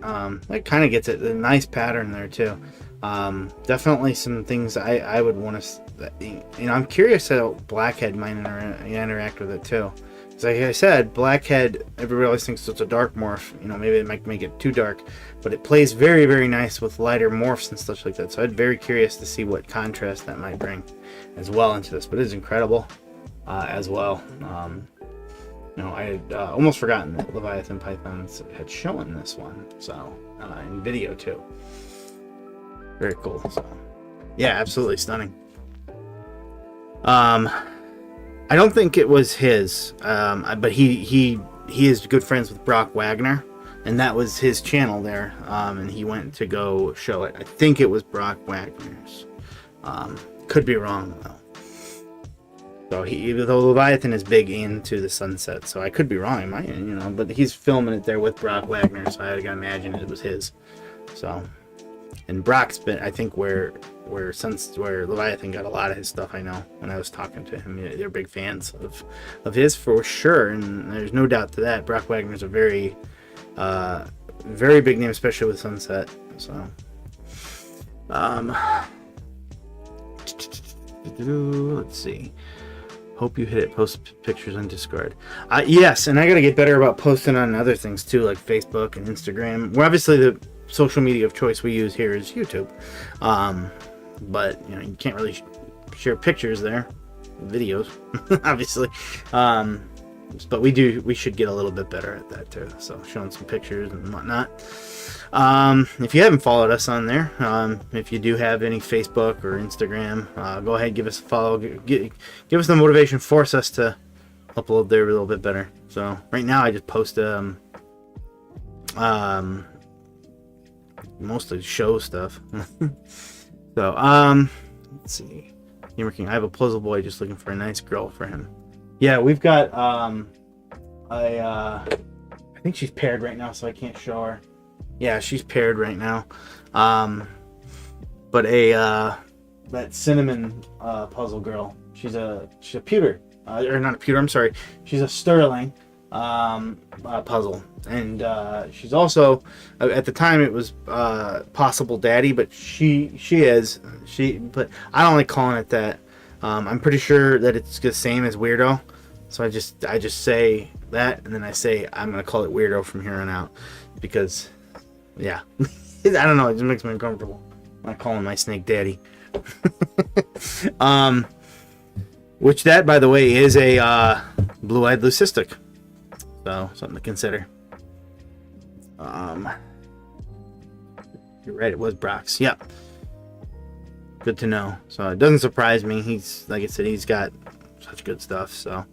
it kind of gets it. A nice pattern there too. Definitely some things I would want to... You know, I'm curious how Blackhead might interact with it too. Like I said, Blackhead, everybody always thinks it's a dark morph. You know, maybe it might make it too dark, but it plays very, very nice with lighter morphs and stuff like that. So I'm very curious to see what contrast that might bring as well into this. But it is incredible as well. You know, I had almost forgotten that Leviathan Pythons had shown this one, so in video too. Very cool. So, yeah, absolutely stunning. I don't think it was his, but he is good friends with Brock Wagner, and that was his channel there, and he went to go show it. I think it was Brock Wagner's. Could be wrong though. So though Leviathan is big into the Sunset, so I could be wrong, you know, but he's filming it there with Brock Wagner, so I gotta imagine it was his. So, and Brock's been, I think, where Leviathan got a lot of his stuff. I know when I was talking to him, they're big fans of his for sure, and there's no doubt to that. Brock Wagner's a very very big name, especially with Sunset. So, let's see. Hope you hit it. Post pictures on Discord. Yes, and I gotta get better about posting on other things too, like Facebook and Instagram. Well, obviously the social media of choice we use here is YouTube, but you know, you can't really share pictures there, videos, obviously. But we should get a little bit better at that too. So showing some pictures and whatnot. If you haven't followed us on there, if you do have any Facebook or Instagram, go ahead, give us a follow. Give us the motivation, force us to upload there a little bit better. So right now I just post mostly show stuff. So let's see. I have a puzzle boy just looking for a nice girl for him. Yeah, we've got I think she's paired right now, so I can't show her. Yeah, she's paired right now. But that cinnamon puzzle girl, she's a pewter, or not a pewter, I'm sorry, she's a sterling puzzle, and she's also, at the time it was possible daddy, but but I don't like calling it that. I'm pretty sure that it's the same as weirdo, so I just say that, and then I say I'm gonna call it weirdo from here on out, because yeah, I don't know, it just makes me uncomfortable. I'm not calling my snake daddy. Which that, by the way, is a blue-eyed leucistic, so something to consider. You're right, it was Brock's. Yep. Good to know. So it doesn't surprise me. He's, like I said, he's got such good stuff. So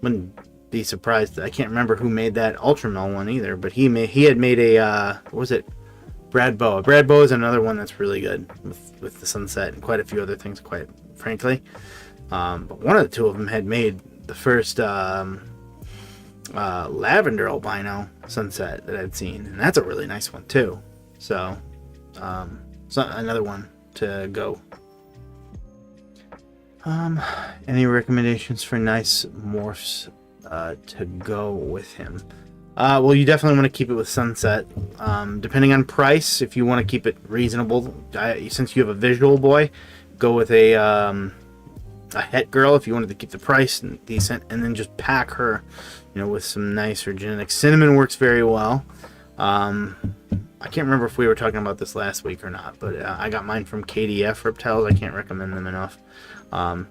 wouldn't be surprised. I can't remember who made that Ultramel one either, but he had made a what was it? Brad Boa. Brad Boa is another one that's really good with the Sunset and quite a few other things, quite frankly. But one of the two of them had made the first lavender albino Sunset that I'd seen, and that's a really nice one too. So another one to go. Any recommendations for nice morphs to go with him? Well, you definitely want to keep it with Sunset. Depending on price, if you want to keep it reasonable, since you have a visual boy, go with a het girl if you wanted to keep the price decent, and then just pack her, with some nicer genetics. Cinnamon works very well. I can't remember if we were talking about this last week or not, but I got mine from KDF Reptiles. I can't recommend them enough.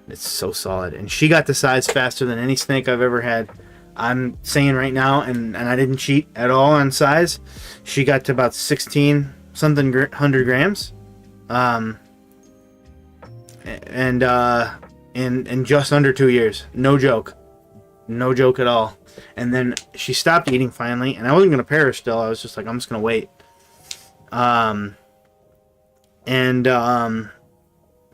It's so solid, and she got the size faster than any snake I've ever had. I'm saying right now, and I didn't cheat at all on size. She got to about 16 something 100 grams, and in just under 2 years. No joke at all. And then she stopped eating finally, and I wasn't gonna pair her still. I was just like, I'm just gonna wait.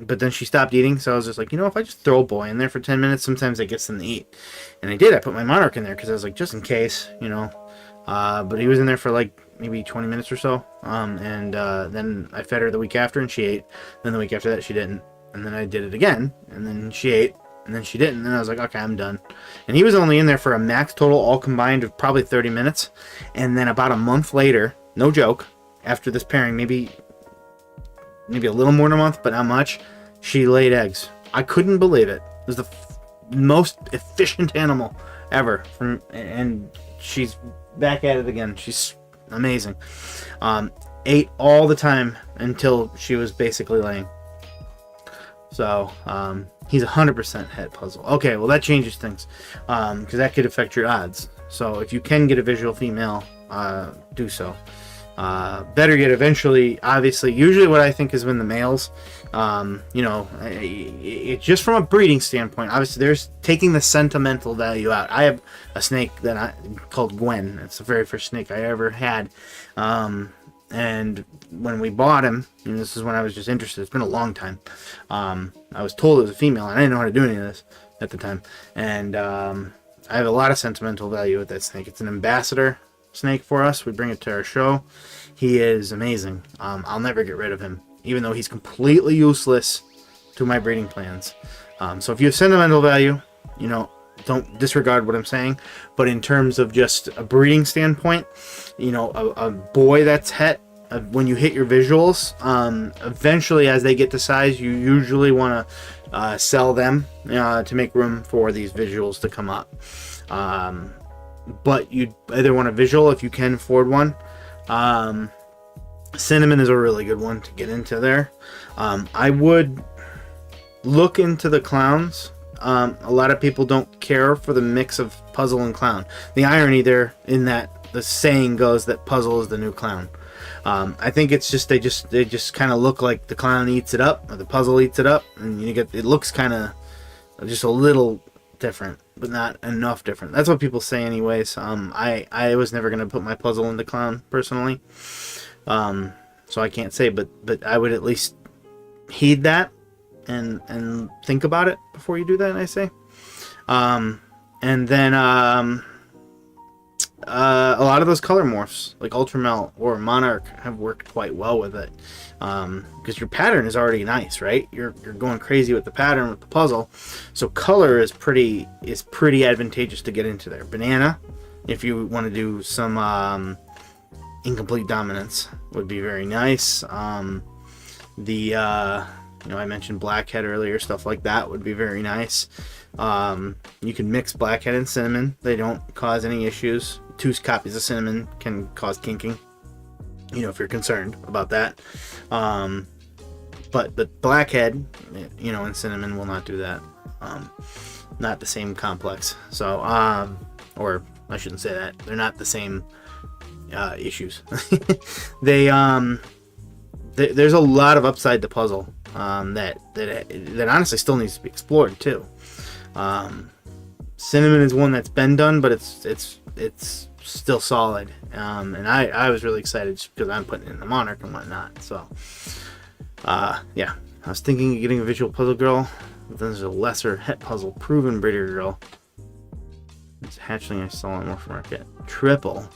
But then she stopped eating, so I was just like, if I just throw a boy in there for 10 minutes, sometimes it gets them to eat. And I did. I put my monarch in there because I was like, just in case, But he was in there for like maybe 20 minutes or so. Then I fed her the week after, and she ate. Then the week after that, she didn't. And then I did it again, and then she ate, and then she didn't. And then I was like, okay, I'm done. And he was only in there for a max total, all combined, of probably 30 minutes. And then about a month later, no joke, after this pairing, maybe a little more than a month, but not much, she laid eggs. I couldn't believe it. It was the most efficient animal ever. And she's back at it again. She's amazing. Ate all the time until she was basically laying. So, he's 100% het puzzle. Okay, well that changes things, because that could affect your odds. So if you can get a visual female, do so. Better yet, eventually, obviously, usually what I think is when the males, it's just from a breeding standpoint, obviously there's taking the sentimental value out. I have a snake called Gwen. It's the very first snake I ever had. And when we bought him, and this is when I was just interested, it's been a long time. I was told it was a female, and I didn't know how to do any of this at the time. And, I have a lot of sentimental value with that snake. It's an ambassador snake for us. We bring it to our show. He is amazing. I'll never get rid of him, even though he's completely useless to my breeding plans. So if you have sentimental value, don't disregard what I'm saying. But in terms of just a breeding standpoint, a boy that's het, when you hit your visuals, eventually as they get to size, you usually want to sell them to make room for these visuals to come up. But you either want a visual if you can afford one. Cinnamon is a really good one to get into there. I would look into the clowns. A lot of people don't care for the mix of puzzle and clown. The irony there in that the saying goes that puzzle is the new clown. I think it's just they just kind of look like the clown eats it up or the puzzle eats it up, and it looks kind of just a little different, but not enough different. That's what people say anyways. I was never going to put my puzzle into clown personally, so I can't say, but I would at least heed that and think about it before you do that, I say. And then a lot of those color morphs like Ultramel or Monarch have worked quite well with it, because your pattern is already nice, right? You're going crazy with the pattern with the puzzle, so color is pretty advantageous to get into there. Banana, if you want to do some incomplete dominance, would be very nice. I mentioned blackhead earlier, stuff like that would be very nice. You can mix blackhead and cinnamon. They don't cause any issues. 2 copies of cinnamon can cause kinking, if you're concerned about that. But the blackhead, and cinnamon will not do that. Not the same complex. So, or I shouldn't say that. They're not the same issues. There's a lot of upside to puzzle that honestly still needs to be explored too. Cinnamon is one that's been done, but it's still solid. And I was really excited just because I'm putting it in the Monarch and whatnot. So yeah, I was thinking of getting a visual puzzle girl, but then there's a lesser het puzzle proven breeder girl. It's a hatchling I saw on Morphmarket. Triple.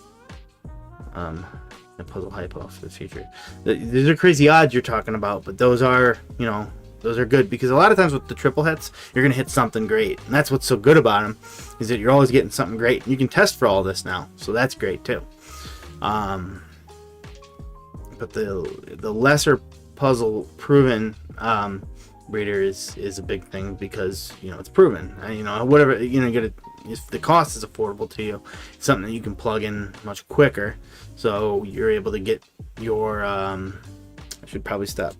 The puzzle hypo for the future. These are crazy odds you're talking about, but those are, those are good, because a lot of times with the triple hits, you're gonna hit something great, and that's what's so good about them, is that you're always getting something great. You can test for all this now, so that's great too. But the lesser puzzle proven breeder is a big thing, because it's proven. Whatever if the cost is affordable to you, it's something that you can plug in much quicker, so you're able to get your I should probably stop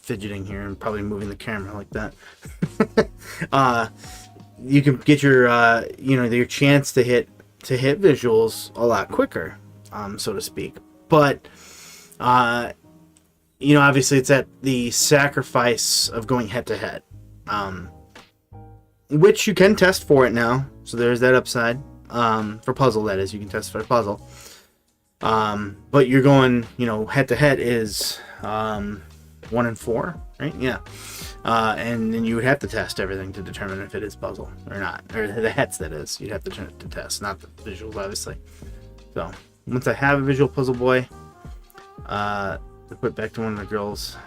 fidgeting here and probably moving the camera like that. You can get your your chance to hit visuals a lot quicker, so to speak. But obviously it's at the sacrifice of going head to head, which you can test for it now. So there's that upside. For puzzle, that is, you can test for a puzzle. But you're going, head to head is 1 in 4, right? Yeah. And then you would have to test everything to determine if it is puzzle or not, or the hets, that is. You'd have to test, not the visuals, obviously. So once I have a visual puzzle boy, to put back to one of the girls,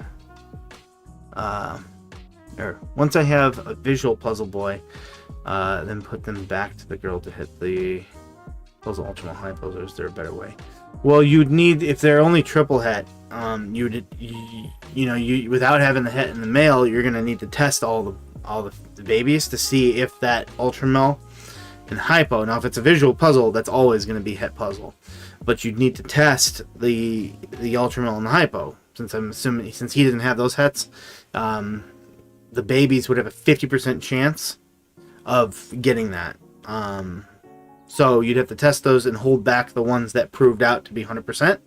or once I have a visual puzzle boy, then put them back to the girl to hit the puzzle ultimate high puzzle. Is there a better way? Well, you'd need, if they're only triple het, you without having the het in the male, you're gonna need to test all the babies to see if that ultramel and hypo. Now, if it's a visual puzzle, that's always gonna be het puzzle, but you'd need to test the ultramel and the hypo. Since I'm assuming, since he doesn't have those hets, the babies would have a 50% chance of getting that. So you'd have to test those and hold back the ones that proved out to be 100%.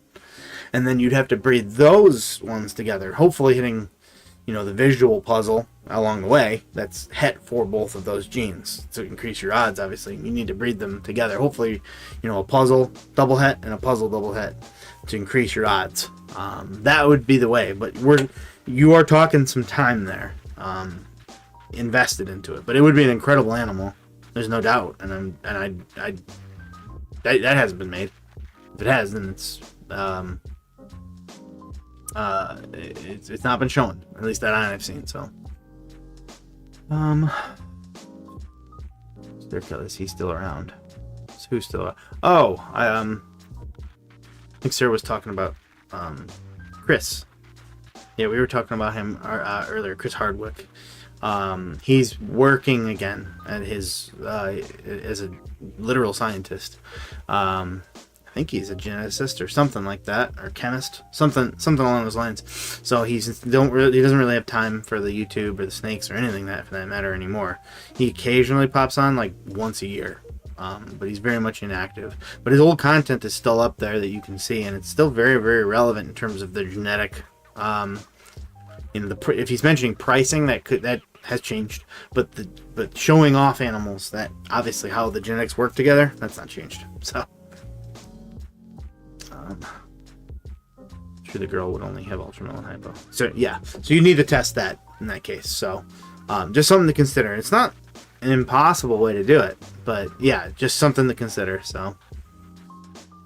And then you'd have to breed those ones together, hopefully hitting, the visual puzzle along the way that's het for both of those genes. To increase your odds, obviously, you need to breed them together. Hopefully, a puzzle double het and a puzzle double het to increase your odds. That would be the way, but you are talking some time there invested into it. But it would be an incredible animal. There's no doubt, and that hasn't been made. If it has, then it's not been shown, at least that I've seen. So, is he still around? Who's still around? Oh, I think Sarah was talking about Chris. Yeah, we were talking about him earlier, Chris Hardwick. He's working again at his as a literal scientist. I think he's a geneticist or something like that, or chemist, something along those lines. So he doesn't really have time for the YouTube or the snakes or anything for that matter anymore. He occasionally pops on like once a year, but he's very much inactive. But his old content is still up there that you can see, and it's still very, very relevant in terms of the genetic. If he's mentioning pricing, that has changed, but showing off animals, that obviously how the genetics work together, that's not changed. So sure the girl would only have ultramel and hypo. So yeah, so you need to test that in that case. So just something to consider. It's not an impossible way to do it, but yeah, just something to consider. So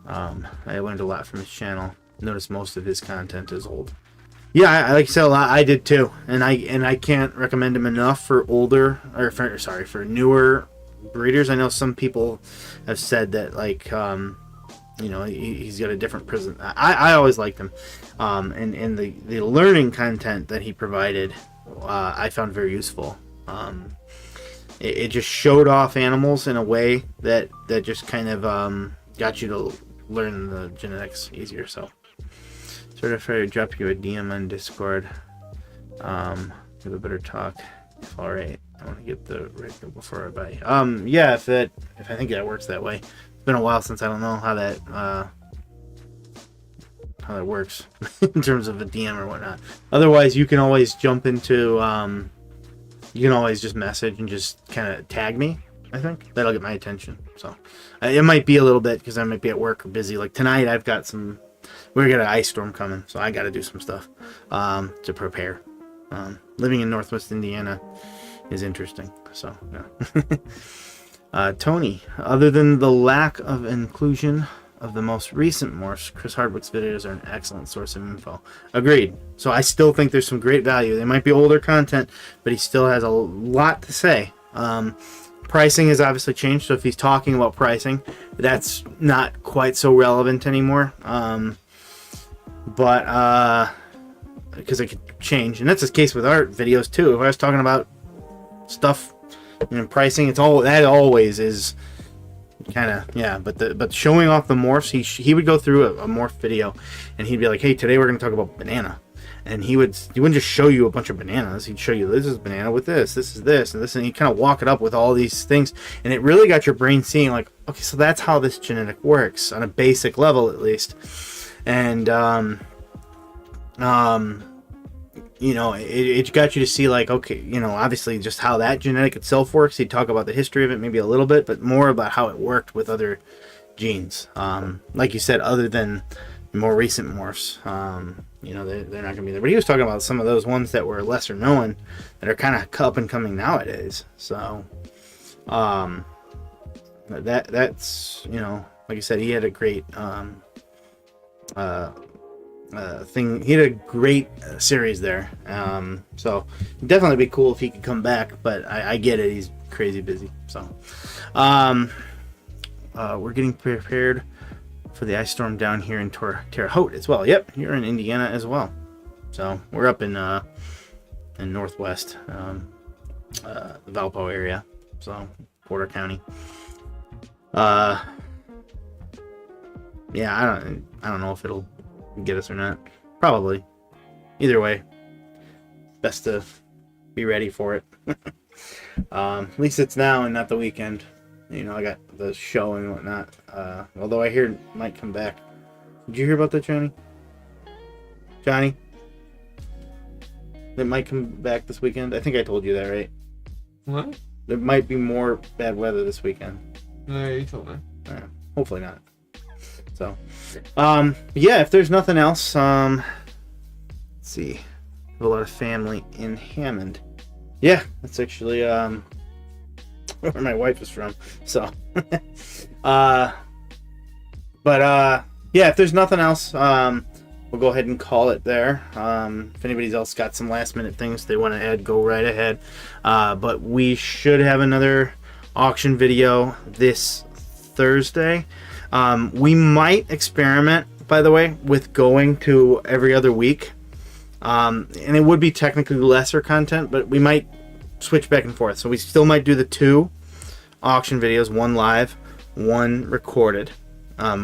I learned a lot from his channel. Notice most of his content is old. Yeah, like I said, I did too, and I can't recommend him enough for for newer breeders. I know some people have said that, like, he's got a different prison. I always liked him, and the learning content that he provided, I found very useful. It just showed off animals in a way that just kind of got you to learn the genetics easier. So. Sort of try to drop you a DM on Discord. Have a better talk. All right, I want to get the right before I buy. Yeah, if I think that works that way. It's been a while since I don't know how that works in terms of a DM or whatnot. Otherwise, you can always jump into. You can always just message and just kind of tag me. I think that'll get my attention. So it might be a little bit because I might be at work or busy. Like tonight, I've got some. We're got an ice storm coming, so I got to do some stuff to prepare. Living in Northwest Indiana is interesting. So, yeah. Tony, other than the lack of inclusion of the most recent morphs, Chris Hardwick's videos are an excellent source of info. Agreed. So I still think there's some great value. They might be older content, but he still has a lot to say. Pricing has obviously changed, so if he's talking about pricing, that's not quite so relevant anymore. But because it could change, and that's the case with our videos too. If I was talking about stuff, pricing, that always is kind of, yeah. But showing off the morphs, he would go through a morph video, and he'd be like, "Hey, today we're going to talk about banana." And he wouldn't just show you a bunch of bananas. He'd show you, this is banana with this is this, and this, and he'd kind of walk it up with all these things. And it really got your brain seeing, like, okay, so that's how this genetic works on a basic level, at least. And it got you to see, like, okay, obviously just how that genetic itself works. He'd talk about the history of it maybe a little bit, but more about how it worked with other genes. Like you said, other than more recent morphs, you know, they're not going to be there. But he was talking about some of those ones that were lesser known that are kind of up and coming nowadays. So, that's, you know, like I said, he had a great thing. He had a great series there. So it'd definitely be cool if he could come back, but I get it. He's crazy busy. So, we're getting prepared for the ice storm down here in Terre Haute as well. Yep, you're in Indiana as well. So we're up in Northwest, the Valpo area. So Porter County. Yeah, I don't know if it'll get us or not. Probably. Either way, best to be ready for it. At least it's now and not the weekend. You know, I got the show and whatnot. Although I hear it might come back. Did you hear about that, Johnny? Johnny? It might come back this weekend. I think I told you that, right? What? There might be more bad weather this weekend. No, you told me. Hopefully not. So, yeah, if there's nothing else, let's see. I have a lot of family in Hammond. Yeah, that's actually, where my wife is from. So, yeah, if there's nothing else, we'll go ahead and call it there. If anybody's else got some last minute things they want to add, go right ahead. But we should have another auction video this Thursday. We might experiment, by the way, with going to every other week. And it would be technically lesser content, but we might switch back and forth. So we still might do the 2 auction videos, 1 live, 1 recorded.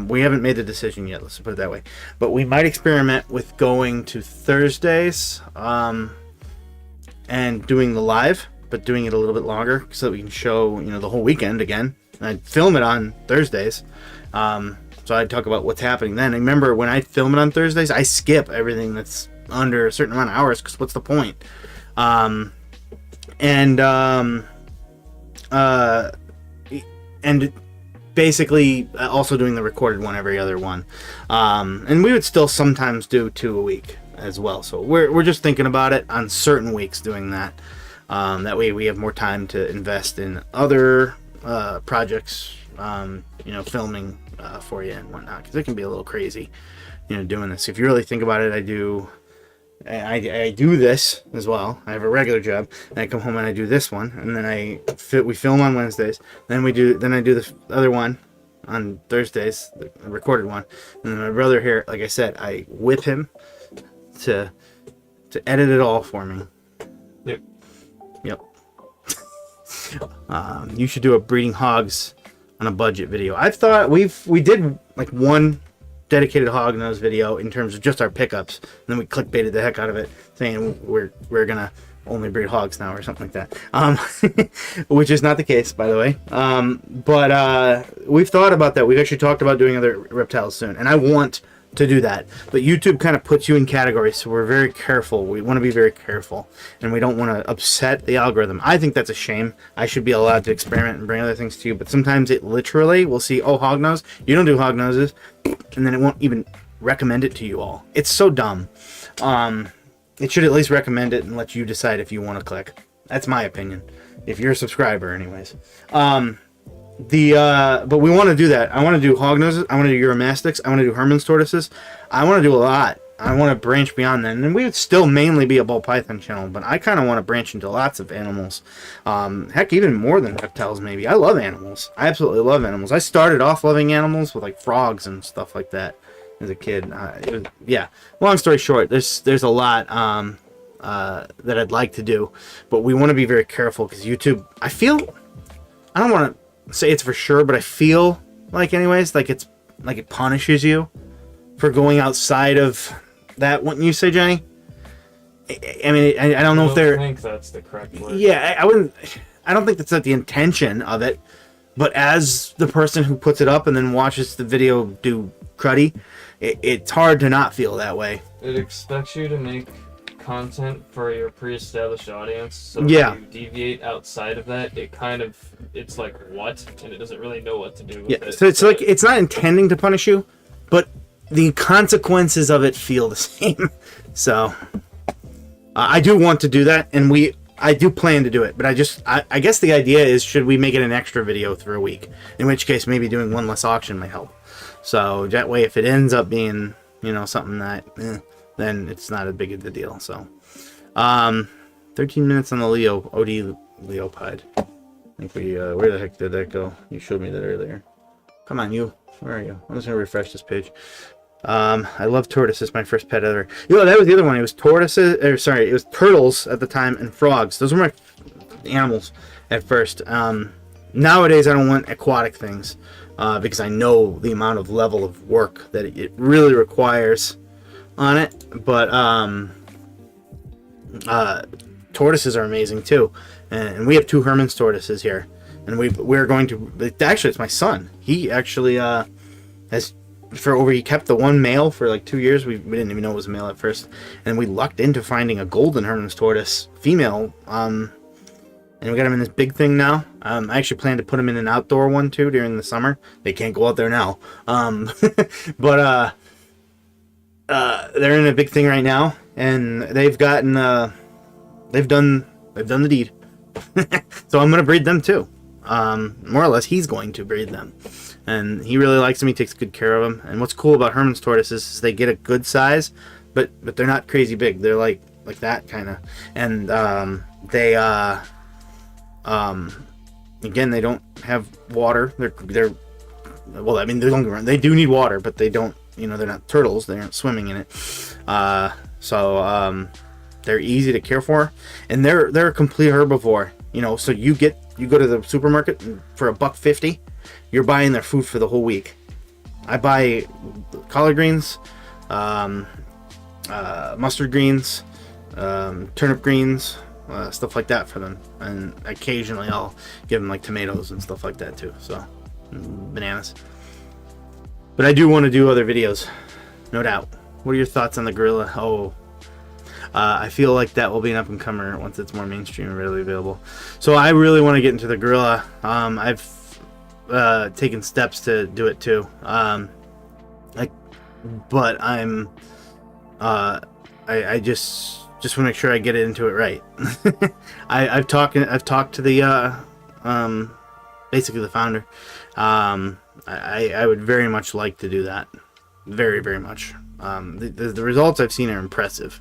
We haven't made the decision yet, let's put it that way. But we might experiment with going to Thursdays and doing the live, but doing it a little bit longer so that we can show, you know, the whole weekend again. I'd film it on Thursdays. So I'd talk about what's happening then. And remember, when I film it on Thursdays, I skip everything that's under a certain amount of hours, because what's the point? And basically also doing the recorded one every other one. And we would still sometimes do 2 a week as well. So we're just thinking about it on certain weeks doing that. That way we have more time to invest in other projects, you know, filming for you and whatnot, because it can be a little crazy, you know, doing this. If you really think about it, I do this as well. I have a regular job, and I come home and I do this one, and then we film on Wednesdays. Then I do the other one on Thursdays, the recorded one. And then my brother here, like I said, I whip him to edit it all for me. Yep. You should do a breeding hogs on a budget video. I've thought we did like one dedicated Hognose video in terms of just our pickups, and then we clickbaited the heck out of it, saying we're gonna only breed hogs now or something like that, which is not the case, by the way. But we've thought about that. We've actually talked about doing other reptiles soon, and I want to do that, but YouTube kind of puts you in categories, so we're very careful. We want to be very careful, and we don't want to upset the algorithm. I think that's a shame. I should be allowed to experiment and bring other things to you, but sometimes it literally will see, oh, hognose, you don't do hognoses, and then it won't even recommend it to you all. It's so dumb. It should at least recommend it and let you decide if you want to click. That's my opinion, if you're a subscriber anyways. But we want to do that. I want to do hognoses. I want to do Uromastics. I want to do Herman's tortoises. I want to do a lot. I want to branch beyond that. And we would still mainly be a ball python channel, but I kind of want to branch into lots of animals. Heck, even more than reptiles, maybe. I love animals. I absolutely love animals. I started off loving animals with like frogs and stuff like that as a kid. Yeah. Long story short, there's a lot that I'd like to do, but we want to be very careful because YouTube. I don't want to say it's for sure, but I feel like anyways, like it punishes you for going outside of that. Wouldn't you say, Johnny? I mean, I don't know if they're. I think that's the correct word. Yeah, I wouldn't. I don't think that's not the intention of it, but as the person who puts it up and then watches the video do cruddy, it's hard to not feel that way. It expects you to make content for your pre-established audience. So Yeah. if you deviate outside of that, it's like what, and it doesn't really know what to do with Yeah, it. so it's like it's not intending to punish you, but the consequences of it feel the same. So I do want to do that, and I do plan to do it, but I guess the idea is, should we make it an extra video through a week? In which case, maybe doing one less auction might help. So that way, if it ends up being, you know, something that, then it's not as big of a deal. So, 13 minutes on the OD Leopard. I think where the heck did that go? You showed me that earlier. Come on, you. Where are you? I'm just gonna refresh this page. I love tortoises. My first pet ever. You know, that was the other one. It was tortoises. Or sorry, it was turtles at the time and frogs. Those were my animals at first. Nowadays, I don't want aquatic things because I know the amount of level of work that it really requires on it. But tortoises are amazing too, and we have 2 Herman's tortoises here, and we're going to. Actually, it's my son. He actually has. He kept the one male for like 2 years. We didn't even know it was a male at first, and we lucked into finding a golden Herman's tortoise female. And we got him in this big thing now. I actually plan to put him in an outdoor one too during the summer. They can't go out there now, but they're in a big thing right now, and they've gotten they've done the deed. So I'm gonna breed them too. More or less, he's going to breed them. And he really likes them. He takes good care of them. And what's cool about Herman's tortoises is they get a good size, but they're not crazy big. They're like that kind of. And they again, they don't have water. They're well, I mean, they do need water, but they don't. You know, they're not turtles. They aren't swimming in it. So they're easy to care for, and they're a complete herbivore. You know, so you go to the supermarket for $1.50. You're buying their food for the whole week. I buy collard greens, mustard greens, turnip greens, stuff like that for them. And occasionally I'll give them like tomatoes and stuff like that too. So, bananas. But I do want to do other videos, no doubt. What are your thoughts on the gorilla? Oh, I feel like that will be an up-and-comer once it's more mainstream and readily available. So I really want to get into the gorilla. I've taken steps to do it too. But I'm I just want to make sure I get it into it right. I've talked to the basically the founder. I would very much like to do that. Very, very much. The results I've seen are impressive.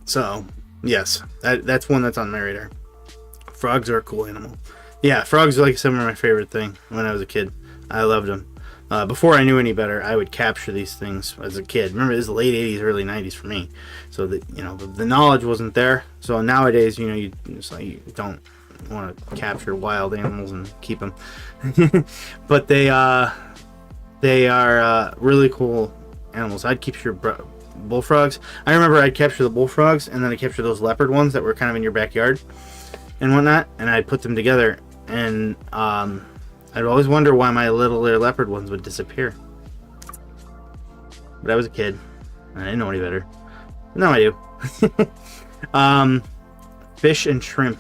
So, yes, that's one that's on my radar. Frogs are a cool animal. Yeah, frogs, like I said, were my favorite thing when I was a kid. I loved them. Before I knew any better, I would capture these things as a kid. Remember, it was the late 80s, early 90s for me. So, the knowledge wasn't there. So, nowadays, you don't want to capture wild animals and keep them. But they are really cool animals. I'd keep your bullfrogs. I remember I'd capture the bullfrogs, and then I'd capture those leopard ones that were kind of in your backyard and whatnot, and I'd put them together, and I'd always wonder why my little leopard ones would disappear. But I was a kid, and I didn't know any better. Now I do. Fish and shrimp,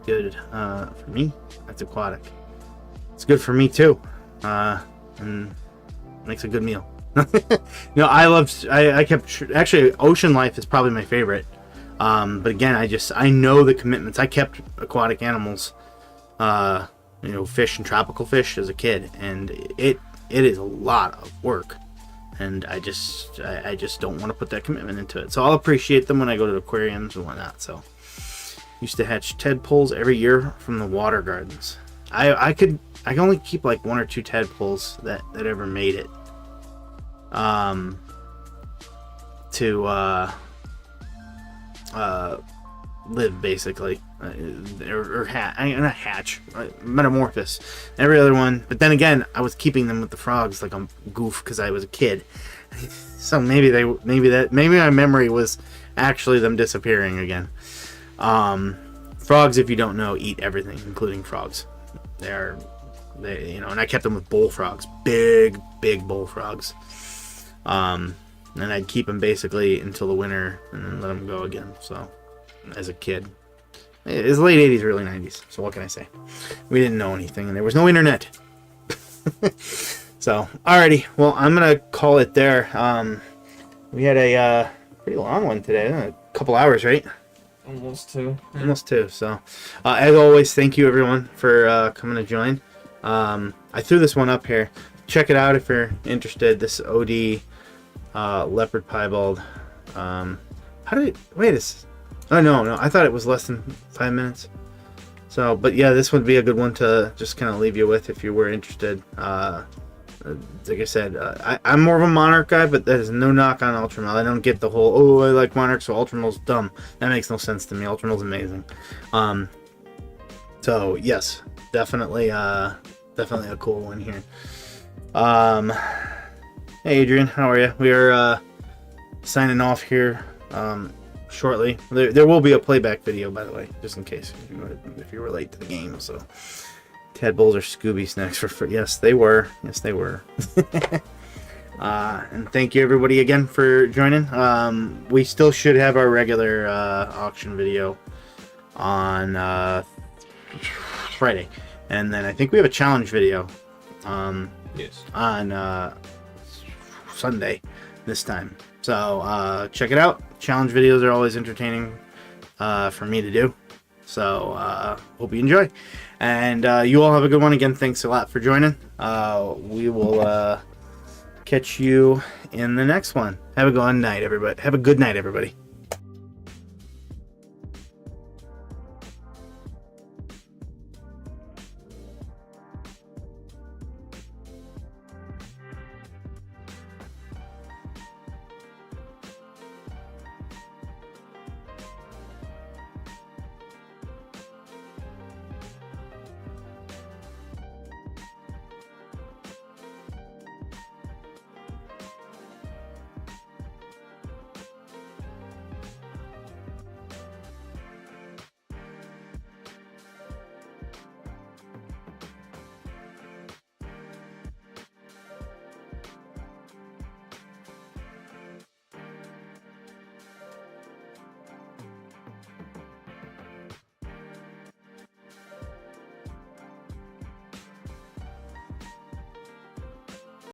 good for me. That's aquatic. It's good for me too, and makes a good meal. No, I kept, actually, ocean life is probably my favorite. But again, I know the commitments. I kept aquatic animals, fish and tropical fish as a kid, and it is a lot of work, and I just don't want to put that commitment into it. So I'll appreciate them when I go to the aquariums and whatnot. So used to hatch tadpoles every year from the water gardens. I can only keep like 1 or 2 tadpoles that ever made it. To live basically, or not hatch, metamorphose. Every other one, but then again, I was keeping them with the frogs like a goof because I was a kid. So maybe my memory was actually them disappearing again. Frogs, if you don't know, eat everything, including frogs. And I kept them with bullfrogs, big bullfrogs. and I'd keep them basically until the winter and then let them go again. So, as a kid, it was late 80s, early 90s. So what can I say? We didn't know anything, and there was no internet. So, alrighty. Well, I'm gonna call it there. We had a pretty long one today. A couple hours, right? Almost 2. Almost 2. So, as always, thank you everyone for coming to join. I threw this one up here. Check it out if you're interested. This OD leopard piebald. How did it? Wait, oh no, I thought it was less than 5 minutes. So, but yeah, this would be a good one to just kind of leave you with if you were interested. Like I said, I'm more of a Monarch guy, but there's no knock on Ultramel. I don't get the whole, oh, I like Monarch, so Ultramel's dumb. That makes no sense to me. Ultramel's amazing. So yes, definitely a cool one here. Hey Adrian, how are you? We are signing off here shortly. There will be a playback video, by the way, just in case if you were late to the game. So Tadpoles are Scooby snacks for free. Yes, they were. Yes, they were. And thank you everybody again for joining. We still should have our regular auction video on Friday, and then I think we have a challenge video Yes. on Sunday this time. So check it out. Challenge videos are always entertaining for me to do. So hope you enjoy. And you all have a good one. Again, thanks a lot for joining. We will catch you in the next one. Have a good night, everybody.